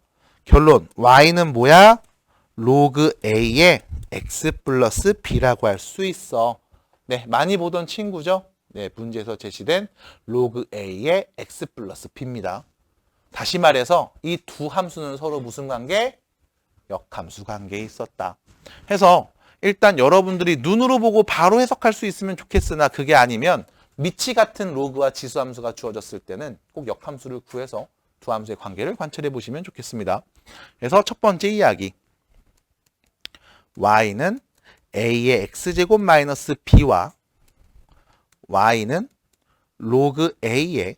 결론 y는 뭐야? 로그 a의 x 플러스 b라고 할 수 있어. 네, 많이 보던 친구죠? 네, 문제에서 제시된 로그 a의 x 플러스 b입니다. 다시 말해서 이 두 함수는 서로 무슨 관계? 역함수 관계에 있었다. 해서 일단 여러분들이 눈으로 보고 바로 해석할 수 있으면 좋겠으나 그게 아니면 미치 같은 로그와 지수함수가 주어졌을 때는 꼭 역함수를 구해서 두 함수의 관계를 관찰해 보시면 좋겠습니다. 그래서 첫 번째 이야기. y는 a의 x제곱 마이너스 b와 y는 로그 a의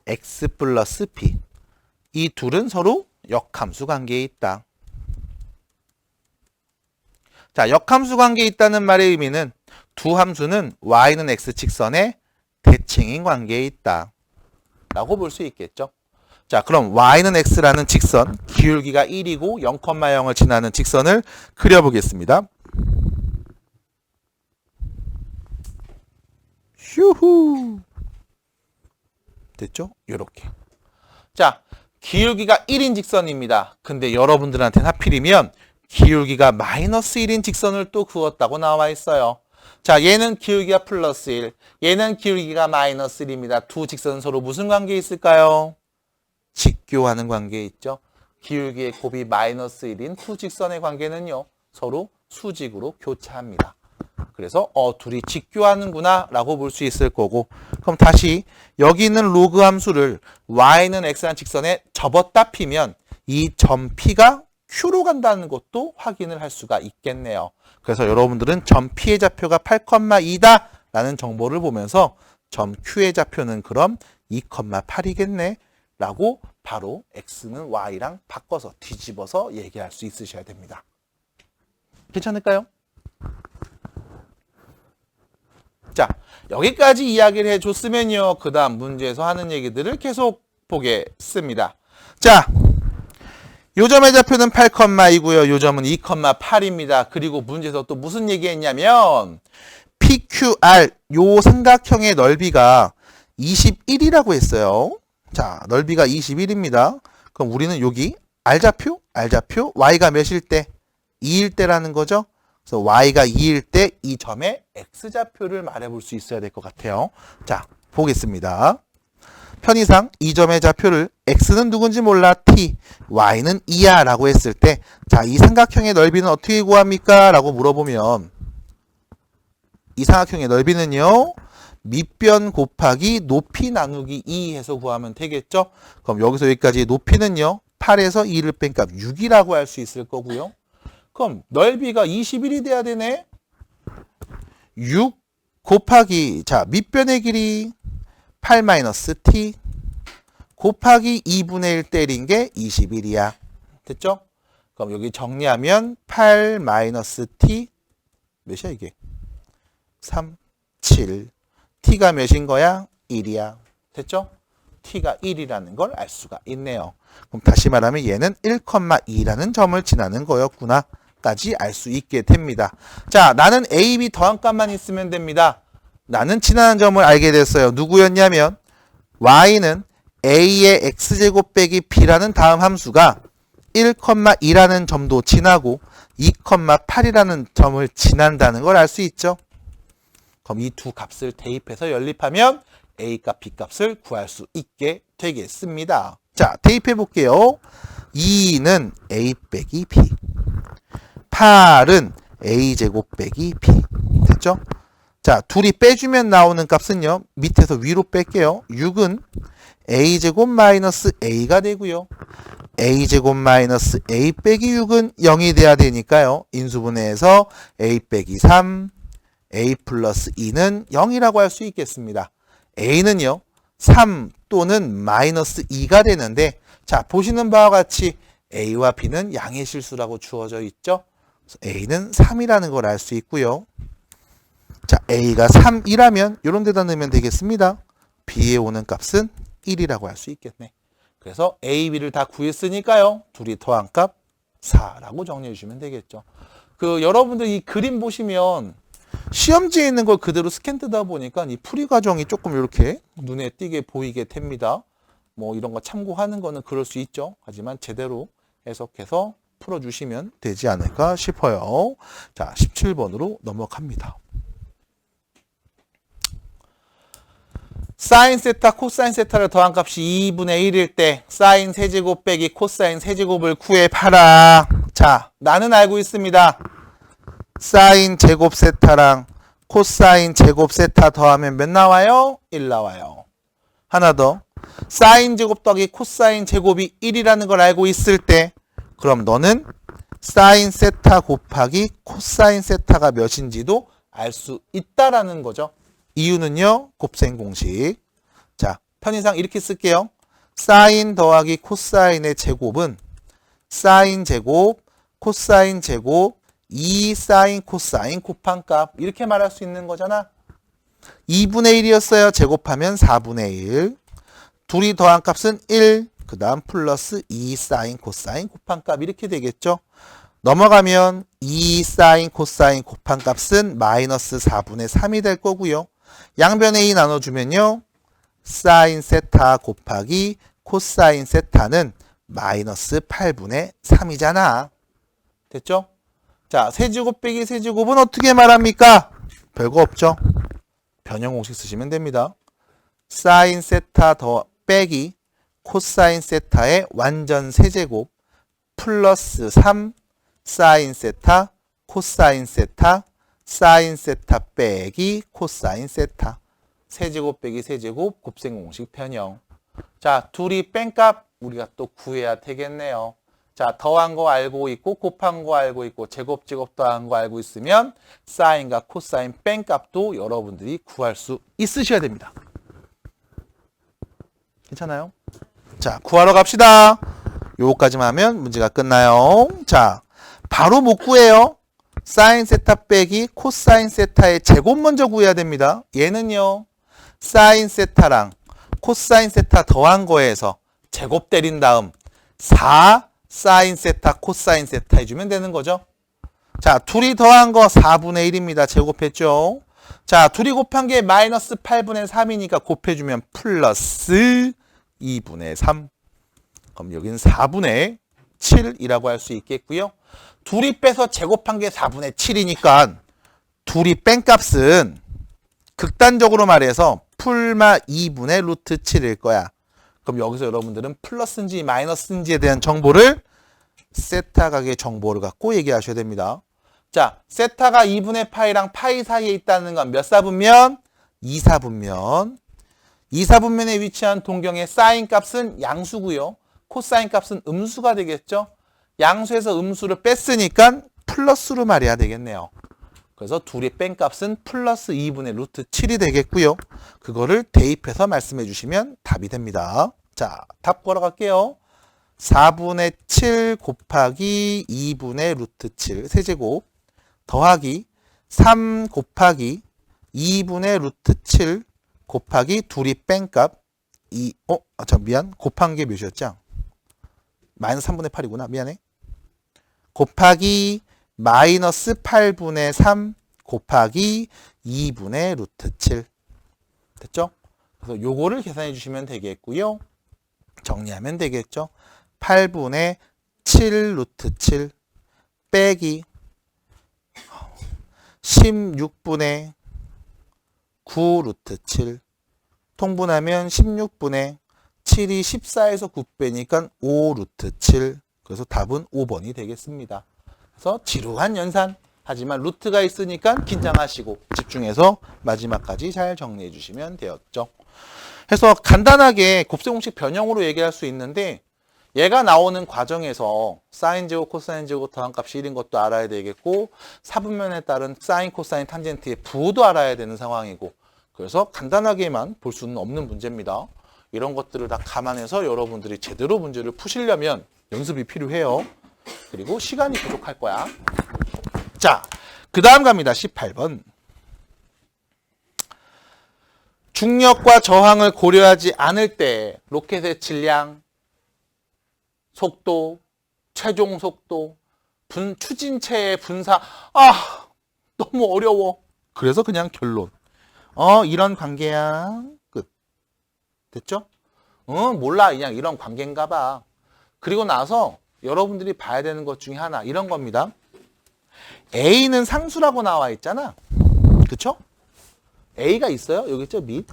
x 플러스 b. 이 둘은 서로 역함수 관계에 있다. 자, 역함수 관계에 있다는 말의 의미는 두 함수는 y는 x 직선의 대칭인 관계에 있다. 라고 볼 수 있겠죠. 자, 그럼 y는 x라는 직선, 기울기가 1이고 0,0을 지나는 직선을 그려보겠습니다. 휴후. 됐죠? 요렇게. 자, 기울기가 1인 직선입니다. 근데 여러분들한테는 하필이면 기울기가 마이너스 1인 직선을 또 그었다고 나와 있어요. 자, 얘는 기울기가 플러스 1, 얘는 기울기가 마이너스 1입니다. 두 직선은 서로 무슨 관계에 있을까요? 직교하는 관계에 있죠. 기울기의 곱이 마이너스 1인 두 직선의 관계는요, 서로 수직으로 교차합니다. 그래서 둘이 직교하는구나 라고 볼 수 있을 거고, 그럼 다시 여기 있는 로그 함수를 y는 x라는 직선에 접었다 피면 이 점 P가 Q로 간다는 것도 확인을 할 수가 있겠네요. 그래서 여러분들은 점 P의 좌표가 8,2다 라는 정보를 보면서 점 Q의 좌표는 그럼 2,8이겠네 라고 바로 x는 y랑 바꿔서 뒤집어서 얘기할 수 있으셔야 됩니다. 괜찮을까요? 자, 여기까지 이야기를 해줬으면요. 그 다음 문제에서 하는 얘기들을 계속 보겠습니다. 자, 요 점의 좌표는 8,2고요. 요 점은 2,8입니다. 그리고 문제에서 또 무슨 얘기했냐면 PQR 요 삼각형의 넓이가 21이라고 했어요. 자, 넓이가 21입니다. 그럼 우리는 여기 R좌표, Y가 몇일 때? 2일 때라는 거죠. 그래서 y가 2일 때 이 점의 x좌표를 말해볼 수 있어야 될 것 같아요. 자, 보겠습니다. 편의상 이 점의 좌표를 x는 누군지 몰라 t, y는 2야 라고 했을 때, 자, 이 삼각형의 넓이는 어떻게 구합니까? 라고 물어보면 이 삼각형의 넓이는요, 밑변 곱하기 높이 나누기 2 해서 구하면 되겠죠? 그럼 여기서 여기까지 높이는요, 8에서 2를 뺀 값 6이라고 할 수 있을 거고요. 그럼 넓이가 21이 돼야 되네. 6 곱하기, 자, 밑변의 길이 8-t 곱하기 2분의 1 때린 게 21이야. 됐죠? 그럼 여기 정리하면 8-t 몇이야 이게? 3, 7. t가 몇인 거야? 1이야. 됐죠? t가 1이라는 걸 알 수가 있네요. 그럼 다시 말하면 얘는 1,2라는 점을 지나는 거였구나 까지 알 수 있게 됩니다. 자, 나는 a, b 더한 값만 있으면 됩니다. 나는 지나는 점을 알게 됐어요. 누구였냐면 y는 a의 x제곱 빼기 b라는 다음 함수가 1,2라는 점도 지나고 2,8이라는 점을 지난다는 걸 알 수 있죠. 그럼 이 두 값을 대입해서 연립하면 a값, b값을 구할 수 있게 되겠습니다. 자, 대입해 볼게요. 2는 a 빼기 b, 8은 a제곱 빼기 b. 됐죠? 자, 둘이 빼주면 나오는 값은요, 밑에서 위로 뺄게요. 6은 a제곱 마이너스 a가 되고요. a제곱 마이너스 a 빼기 6은 0이 돼야 되니까요. 인수분해해서 a 빼기 3, a 플러스 2는 0이라고 할 수 있겠습니다. a는요, 3 또는 마이너스 2가 되는데, 자, 보시는 바와 같이 a와 b는 양의 실수라고 주어져 있죠. a는 3이라는 걸 알 수 있고요. 자, a가 3이라면 이런 데다 넣으면 되겠습니다. b에 오는 값은 1이라고 할 수 있겠네. 그래서 a, b를 다 구했으니까요. 둘이 더한 값 4라고 정리해 주시면 되겠죠. 여러분들 이 그림 보시면 시험지에 있는 걸 그대로 스캔 뜯어 보니까 이 풀이 과정이 조금 이렇게 눈에 띄게 보이게 됩니다. 뭐 이런 거 참고하는 거는 그럴 수 있죠. 하지만 제대로 해석해서 풀어주시면 되지 않을까 싶어요. 자, 17번으로 넘어갑니다. 사인 세타, 코사인 세타를 더한 값이 2분의 1일 때 사인 세제곱 빼기 코사인 세제곱을 구해봐라. 자, 나는 알고 있습니다. 사인 제곱 세타랑 코사인 제곱 세타 더하면 몇 나와요? 1 나와요. 하나 더. 사인 제곱 더하기 코사인 제곱이 1이라는 걸 알고 있을 때 그럼 너는 사인 세타 곱하기 코사인 세타가 몇인지도 알 수 있다라는 거죠. 이유는요, 곱셈 공식. 자, 편의상 이렇게 쓸게요. 사인 더하기 코사인의 제곱은 사인 제곱, 코사인 제곱, 2 사인 코사인 곱한 값. 이렇게 말할 수 있는 거잖아. 2분의 1이었어요. 제곱하면 4분의 1. 둘이 더한 값은 1. 그 다음 플러스 2 사인 코사인 곱한 값. 이렇게 되겠죠. 넘어가면 2 사인 코사인 곱한 값은 마이너스 4분의 3이 될 거고요. 양변에 2 나눠주면요. 사인 세타 곱하기 코사인 세타는 마이너스 8분의 3이잖아. 됐죠? 자, 세제곱 빼기 세제곱은 어떻게 말합니까? 별거 없죠. 변형 공식 쓰시면 됩니다. 사인 세타 더 빼기 코사인 세타의 완전 세제곱 플러스 3 사인 세타 코사인 세타 사인 세타 빼기 코사인 세타. 세제곱 빼기 세제곱 곱셈 공식 변형. 자, 둘이 뺀값 우리가 또 구해야 되겠네요. 자, 더한 거 알고 있고 곱한 거 알고 있고 제곱 더한 거 알고 있으면 사인과 코사인 뺀값도 여러분들이 구할 수 있으셔야 됩니다. 괜찮아요? 자, 구하러 갑시다. 요거까지만 하면 문제가 끝나요. 자, 바로 못 구해요. 사인 세타 빼기 코사인 세타의 제곱 먼저 구해야 됩니다. 얘는요, 사인 세타랑 코사인 세타 더한 거에서 제곱 때린 다음 4 사인 세타 코사인 세타 해주면 되는 거죠. 자, 둘이 더한 거 4분의 1입니다. 제곱했죠. 자, 둘이 곱한 게 마이너스 8분의 3이니까 곱해주면 플러스 2분의 3. 그럼 여기는 4분의 7이라고 할 수 있겠고요. 둘이 빼서 제곱한 게 4분의 7이니까 둘이 뺀 값은 극단적으로 말해서 풀마 2분의 루트 7일 거야. 그럼 여기서 여러분들은 플러스인지 마이너스인지에 대한 정보를 세타 각의 정보를 갖고 얘기하셔야 됩니다. 자, 세타가 2분의 파이랑 파이 사이에 있다는 건 몇 사분면? 2사분면. 2사분면에 위치한 동경의 사인 값은 양수고요. 코사인 값은 음수가 되겠죠. 양수에서 음수를 뺐으니까 플러스로 말해야 되겠네요. 그래서 둘이 뺀 값은 플러스 2분의 루트 7이 되겠고요. 그거를 대입해서 말씀해 주시면 답이 됩니다. 자, 답 걸어갈게요. 4분의 7 곱하기 2분의 루트 7 세제곱 더하기 3 곱하기 2분의 루트 7 곱하기 둘이 뺀 값 미안. 곱한 게 몇이었죠? 마이너스 3분의 8이구나. 미안해. 곱하기 마이너스 8분의 3 곱하기 2분의 루트 7. 됐죠? 그래서 요거를 계산해 주시면 되겠고요. 정리하면 되겠죠? 8분의 7 루트 7 빼기 16분의 9 루트 7 통분하면 16분의 7이 14에서 9 빼니까 5 루트 7. 그래서 답은 5번이 되겠습니다. 그래서 지루한 연산. 하지만 루트가 있으니까 긴장하시고 집중해서 마지막까지 잘 정리해 주시면 되었죠. 그래서 간단하게 곱셈 공식 변형으로 얘기할 수 있는데 얘가 나오는 과정에서 사인 제곱, 코사인 제곱 더한 값이 1인 것도 알아야 되겠고 사분면에 따른 사인, 코사인, 탄젠트의 부호도 알아야 되는 상황이고 그래서 간단하게만 볼 수는 없는 문제입니다. 이런 것들을 다 감안해서 여러분들이 제대로 문제를 푸시려면 연습이 필요해요. 그리고 시간이 부족할 거야. 자, 그 다음 갑니다. 18번. 중력과 저항을 고려하지 않을 때 로켓의 질량, 속도, 최종 속도, 추진체의 분사. 너무 어려워. 그래서 그냥 결론. 이런 관계야. 끝. 됐죠? 몰라. 그냥 이런 관계인가 봐. 그리고 나서 여러분들이 봐야 되는 것 중에 하나 이런 겁니다. A는 상수라고 나와 있잖아. 그쵸? A가 있어요. 여기 있죠? 밑.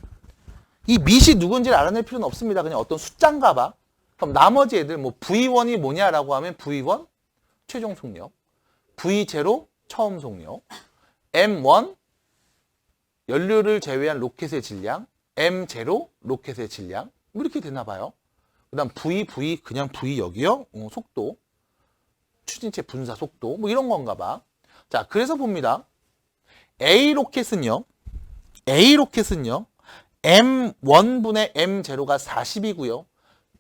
이 밑이 누군지를 알아낼 필요는 없습니다. 그냥 어떤 숫자인가 봐. 그럼 나머지 애들 뭐 V1이 뭐냐라고 하면 V1 최종 속력, V0 처음 속력, M1 연료를 제외한 로켓의 질량, M0 로켓의 질량 뭐 이렇게 되나 봐요. 그 다음 V 그냥 V 여기요. 속도, 추진체 분사 속도 뭐 이런 건가 봐. 자, 그래서 봅니다. A 로켓은요. M1분의 M0가 40이고요.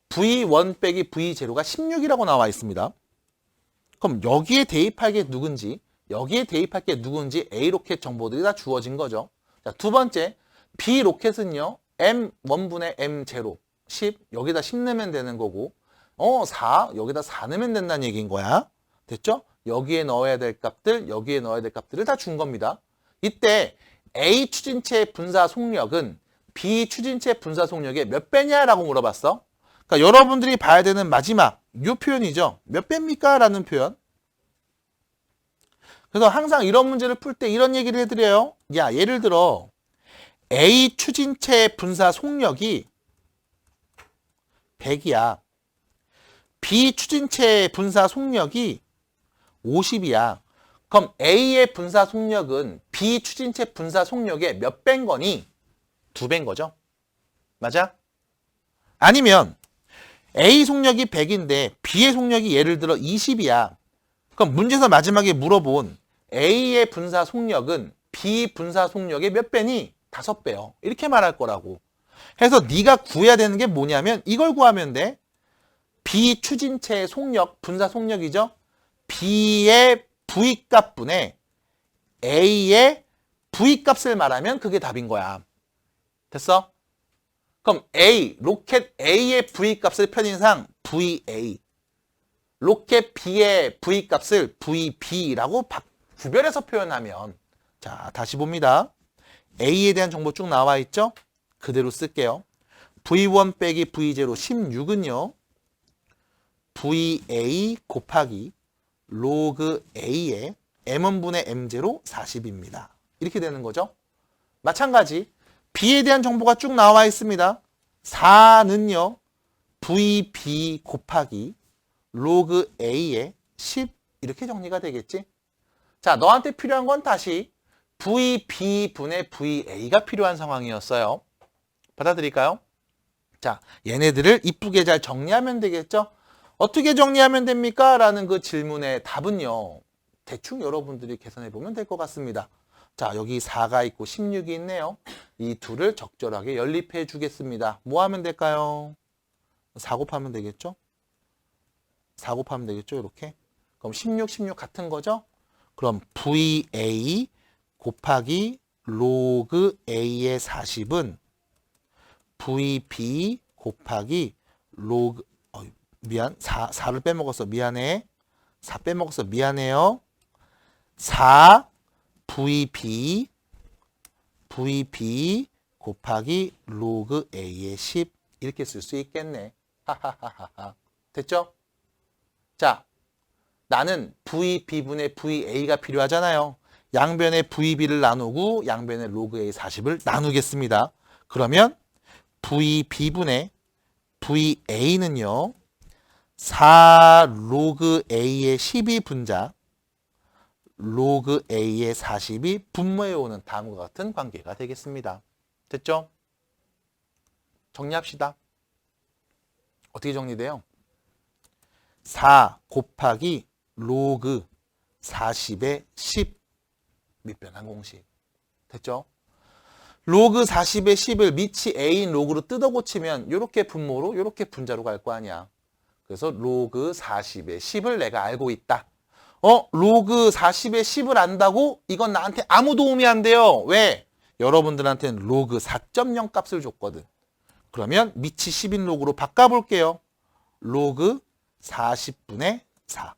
V1 빼기 V0가 16이라고 나와 있습니다. 그럼 여기에 대입할 게 누군지, A 로켓 정보들이 다 주어진 거죠. 자, 두 번째, B 로켓은요. M1분의 M0, 10, 여기다 10 넣으면 되는 거고, 4, 여기다 4 넣으면 된다는 얘기인 거야. 됐죠? 여기에 넣어야 될 값들, 여기에 넣어야 될 값들을 다 준 겁니다. 이때 A 추진체 분사 속력은 B 추진체 분사 속력의 몇 배냐라고 물어봤어. 그러니까 여러분들이 봐야 되는 마지막 이 표현이죠. 몇 배입니까? 라는 표현. 그래서 항상 이런 문제를 풀 때 이런 얘기를 해드려요. 야, 예를 들어 A 추진체 분사 속력이 100이야. B 추진체 분사 속력이 50이야. 그럼 A의 분사 속력은 B 추진체 분사 속력의 몇 배인 거니? 2배인 거죠. 맞아? 아니면 A 속력이 100인데 B의 속력이 예를 들어 20이야. 그럼 문제에서 마지막에 물어본 A의 분사 속력은 B 분사 속력의 몇 배니? 5배요. 이렇게 말할 거라고. 해서 네가 구해야 되는 게 뭐냐면 이걸 구하면 돼. B 추진체의 속력, 분사 속력이죠. B의 V값분의 A의 V값을 말하면 그게 답인 거야. 됐어? 그럼 A, 로켓 A의 V값을 편인상 VA, 로켓 B의 V값을 VB라고 구별해서 표현하면, 자, 다시 봅니다. A에 대한 정보 쭉 나와 있죠? 그대로 쓸게요. V1 빼기 V0 16은요. VA 곱하기 로그 A의 M1분의 M0 40입니다. 이렇게 되는 거죠. 마찬가지 B에 대한 정보가 쭉 나와 있습니다. 4는요. VB 곱하기 로그 A의 10 이렇게 정리가 되겠지. 자, 너한테 필요한 건 다시 VB분의 VA가 필요한 상황이었어요. 받아들일까요? 자, 얘네들을 이쁘게 잘 정리하면 되겠죠. 어떻게 정리하면 됩니까? 라는 그 질문의 답은요. 대충 여러분들이 계산해 보면 될 것 같습니다. 자, 여기 4가 있고 16이 있네요. 이 둘을 적절하게 연립해 주겠습니다. 뭐 하면 될까요? 4 곱하면 되겠죠? 4 곱하면 되겠죠? 이렇게. 그럼 16, 16 같은 거죠? 그럼 VA 곱하기 로그 A의 40은 VB 곱하기 로그 4를 빼먹었어. 미안해. 4 빼먹었어. 미안해요. 4 VB 곱하기 로그 A의 10 이렇게 쓸 수 있겠네. 하하하하. 됐죠? 자, 나는 VB분의 VA가 필요하잖아요. 양변의 VB를 나누고 양변의 로그 A 40을 나누겠습니다. 그러면 VB분의 VA는요. 4 로그 A의 10이 분자, 로그 A의 40이 분모해 오는 다음과 같은 관계가 되겠습니다. 됐죠? 정리합시다. 어떻게 정리돼요? 4 곱하기 로그 40의 10 밑변한 공식. 됐죠? 로그 40의 10을 밑이 A인 로그로 뜯어 고치면 이렇게 분모로 이렇게 분자로 갈 거 아니야. 그래서 로그 40의 10을 내가 알고 있다. 로그 40의 10을 안다고? 이건 나한테 아무 도움이 안 돼요. 왜? 여러분들한테는 로그 4.0 값을 줬거든. 그러면 밑이 10인 로그로 바꿔볼게요. 로그 40분의 4.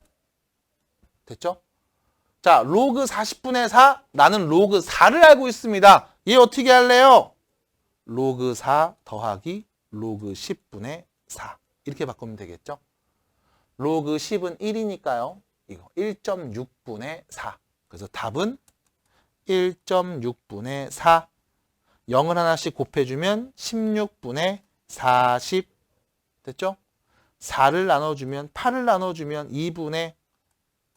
됐죠? 자, 로그 40분의 4, 나는 로그 4를 알고 있습니다. 얘 어떻게 할래요? 로그 4 더하기 로그 10분의 4 이렇게 바꾸면 되겠죠. 로그 10은 1이니까요. 이거 1.6분의 4. 그래서 답은 1.6분의 4. 0을 하나씩 곱해주면 16분의 40 됐죠? 4를 나눠주면 8을 나눠주면 2분의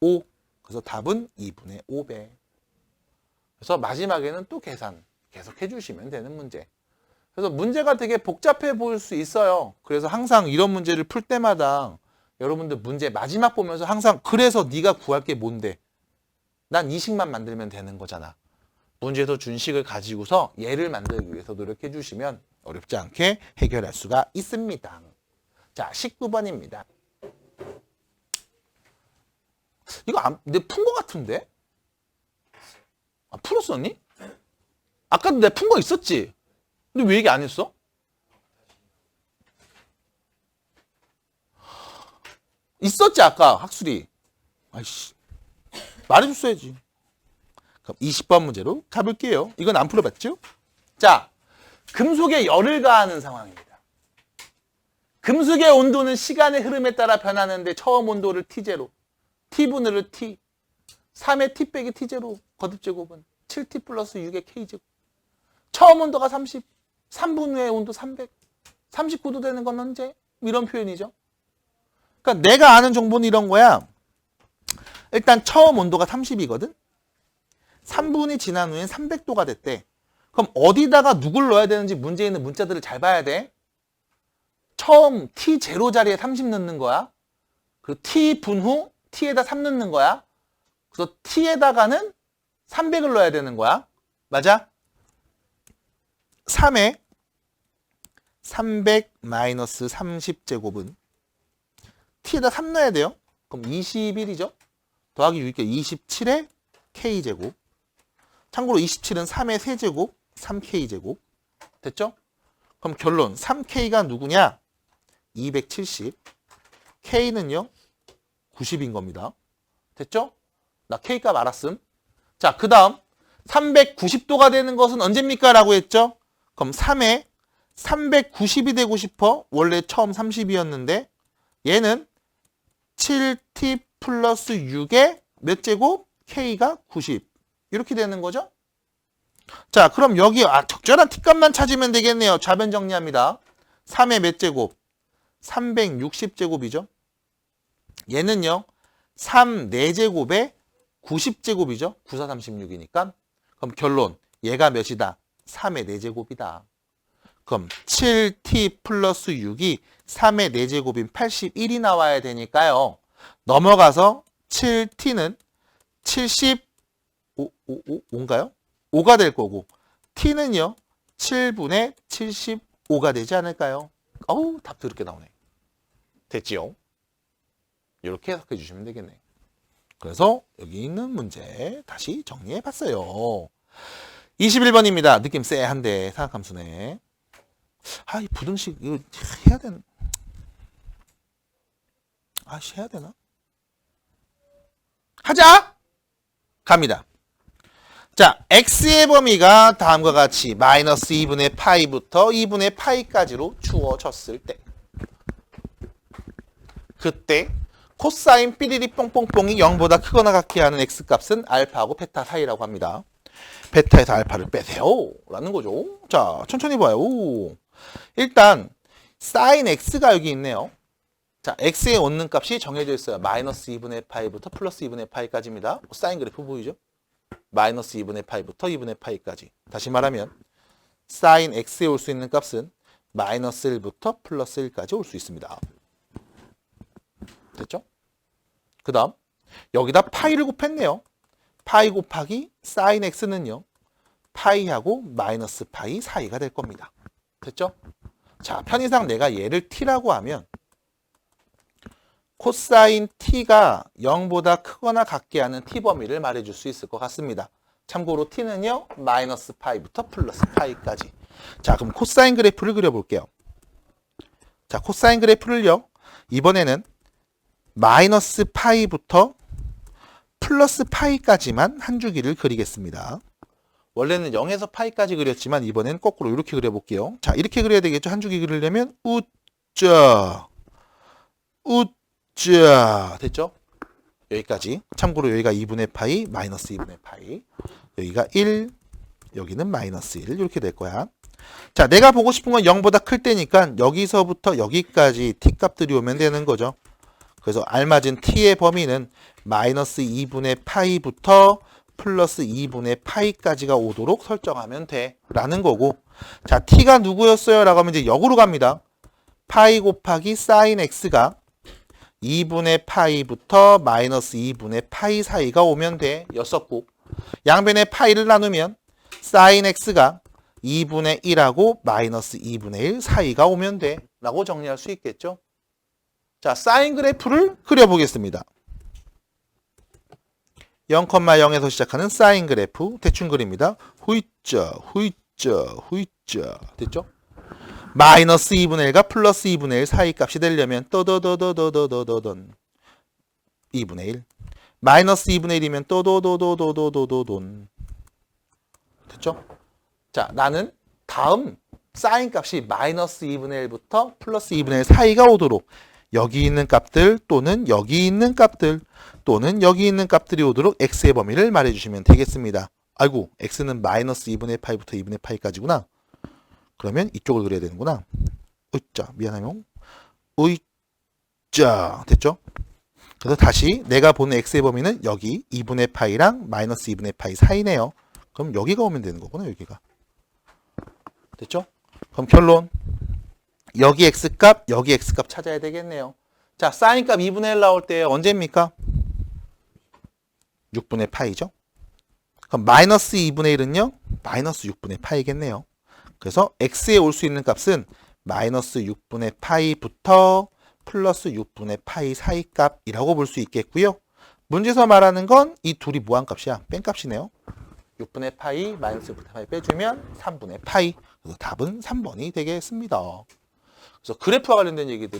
5. 그래서 답은 2분의 5배. 그래서 마지막에는 또 계산 계속 해주시면 되는 문제. 그래서 문제가 되게 복잡해 보일 수 있어요. 그래서 항상 이런 문제를 풀 때마다 여러분들 문제 마지막 보면서 항상 그래서 네가 구할 게 뭔데? 난 이 식만 만들면 되는 거잖아. 문제도 준식을 가지고서 얘를 만들기 위해서 노력해 주시면 어렵지 않게 해결할 수가 있습니다. 자, 19번입니다. 이거 내가 푼 거 같은데? 아, 풀었었니? 아까도 내가 푼 거 있었지? 근데 왜 얘기 안 했어? 있었지 아까 학술이. 아이씨 말해줬어야지. 그럼 20번 문제로 가볼게요. 이건 안 풀어봤죠? 자, 금속에 열을 가하는 상황입니다. 금속의 온도는 시간의 흐름에 따라 변하는데 처음 온도를 T0, T분을 T, 3의 T 빼기 T0 거듭제곱은 7T 플러스 6의 K제곱. 처음 온도가 30, 3분 후의 온도 300, 39도 되는 건 언제? 이런 표현이죠. 그러니까 내가 아는 정보는 이런 거야. 일단 처음 온도가 30이거든. 3분이 지난 후엔 300도가 됐대. 그럼 어디다가 누굴 넣어야 되는지 문제에 있는 문자들을 잘 봐야 돼. 처음 T0 자리에 30 넣는 거야. 그리고 T분 후 T에다 3 넣는 거야. 그래서 T에다가는 300을 넣어야 되는 거야. 맞아? 3에 300 마이너스 30제곱은 T에다 3 넣어야 돼요. 그럼 21이죠. 더하기 6이니까 27의 K제곱. 참고로 27은 3의 세제곱, 3K제곱. 됐죠? 그럼 결론 3K가 누구냐? 270. K는요? 90인 겁니다. 됐죠? 나 K값 알았음. 자, 그 다음 390도가 되는 것은 언제입니까? 라고 했죠? 그럼 3에 390이 되고 싶어. 원래 처음 30이었는데 얘는 7T 플러스 6의 몇 제곱? K가 90. 이렇게 되는 거죠? 자, 그럼 여기 적절한 T값만 찾으면 되겠네요. 좌변 정리합니다. 3의 몇 제곱? 360제곱이죠. 얘는요. 3 4제곱에 90제곱이죠. 9, 4, 36이니까. 그럼 결론. 얘가 몇이다? 3의 4제곱이다. 그럼 7T 플러스 6이 3의 4제곱인 81이 나와야 되니까요. 넘어가서 7T는 75인가요? 5가 될 거고 T는요. 7분의 75가 되지 않을까요? 어우, 답 더럽게 나오네. 됐지요? 이렇게 해석해 주시면 되겠네. 그래서 여기 있는 문제 다시 정리해 봤어요. 21번입니다. 느낌 쎄한데 사각함수네. 아, 이 부등식 이거 해야 되나? 아씨, 해야 되나? 하자! 갑니다. 자, x의 범위가 다음과 같이 마이너스 2분의 파이부터 2분의 파이까지로 주어졌을 때 그때 코사인 삐리리 뽕뽕뽕이 0보다 크거나 같게 하는 x값은 알파하고 베타 사이라고 합니다. 베타에서 알파를 빼세요 라는 거죠. 자, 천천히 봐요. 일단 사인 x가 여기 있네요. 자, x의 원는 값이 정해져 있어요. 마이너스 2분의 파이부터 플러스 2분의 파이까지입니다. 사인 그래프 보이죠? 마이너스 2분의 파이부터 2분의 파이까지. 다시 말하면 사인 x에 올 수 있는 값은 마이너스 1부터 플러스 1까지 올 수 있습니다. 됐죠? 그 다음 여기다 파이를 곱했네요. 파이 곱하기 사인 x는요. 파이하고 마이너스 파이 사이가 될 겁니다. 됐죠? 자, 편의상 내가 얘를 t라고 하면 코사인 t가 0보다 크거나 같게 하는 t 범위를 말해줄 수 있을 것 같습니다. 참고로 t는요. 마이너스 파이부터 플러스 파이까지. 자, 그럼 코사인 그래프를 그려볼게요. 자, 코사인 그래프를요. 이번에는 마이너스 파이부터 플러스 파이까지만 한 주기를 그리겠습니다. 원래는 0에서 파이까지 그렸지만 이번엔 거꾸로 이렇게 그려볼게요. 자, 이렇게 그려야 되겠죠. 한 줄기 그리려면 우짜 우짜 됐죠? 여기까지. 참고로 여기가 2분의 파이 마이너스 2분의 파이, 여기가 1, 여기는 마이너스 1 이렇게 될 거야. 자, 내가 보고 싶은 건 0보다 클 때니까 여기서부터 여기까지 t 값들이 오면 되는 거죠. 그래서 알맞은 t의 범위는 마이너스 2분의 파이부터 플러스 2분의 파이까지가 오도록 설정하면 돼 라는 거고, 자, t가 누구였어요? 라고 하면 이제 역으로 갑니다. 파이 곱하기 사인 x가 2분의 파이부터 마이너스 2분의 파이 사이가 오면 돼 였었고, 양변에 파이를 나누면 사인 x가 2분의 1하고 마이너스 2분의 1 사이가 오면 돼 라고 정리할 수 있겠죠. 자, 사인 그래프를 그려보겠습니다. 0,0에서 시작하는 사인 그래프 대충 그립니다. 후이짜 후이짜 후이짜 됐죠? 마이너스 2분의 1과 플러스 2분의 1 사이 값이 되려면 떠더더더더더더더던 2분의 1 마이너스 2분의 1이면 떠더더더더더더돈 됐죠? 자, 나는 다음 사인 값이 마이너스 2분의 1부터 플러스 2분의 1 사이가 오도록 여기 있는 값들 또는 여기 있는 값들 또는 여기 있는 값들이 오도록 x의 범위를 말해주시면 되겠습니다. 아이고, x는 마이너스 2분의 파이부터 2분의 파이까지구나. 그러면 이쪽을 그려야 되는구나. 으짜, 미안해요. 으짜, 됐죠? 그래서 다시 내가 보는 x의 범위는 여기 2분의 파이랑 마이너스 2분의 파이 사이네요. 그럼 여기가 오면 되는 거구나, 여기가. 됐죠? 그럼 결론. 여기 x값, 여기 x값 찾아야 되겠네요. 자, 사인값 2분의 1 나올 때 언제입니까? 6분의 파이죠? 그럼 마이너스 2분의 1은요? 마이너스 6분의 파이겠네요. 그래서 x에 올 수 있는 값은 마이너스 6분의 파이부터 플러스 6분의 파이 사이 값이라고 볼 수 있겠고요. 문제에서 말하는 건 이 둘이 무한 값이야. 뺀 값이네요. 6분의 파이 마이너스 6분의 파이 빼주면 3분의 파이. 그래서 답은 3번이 되겠습니다. 그래서 그래프와 관련된 얘기들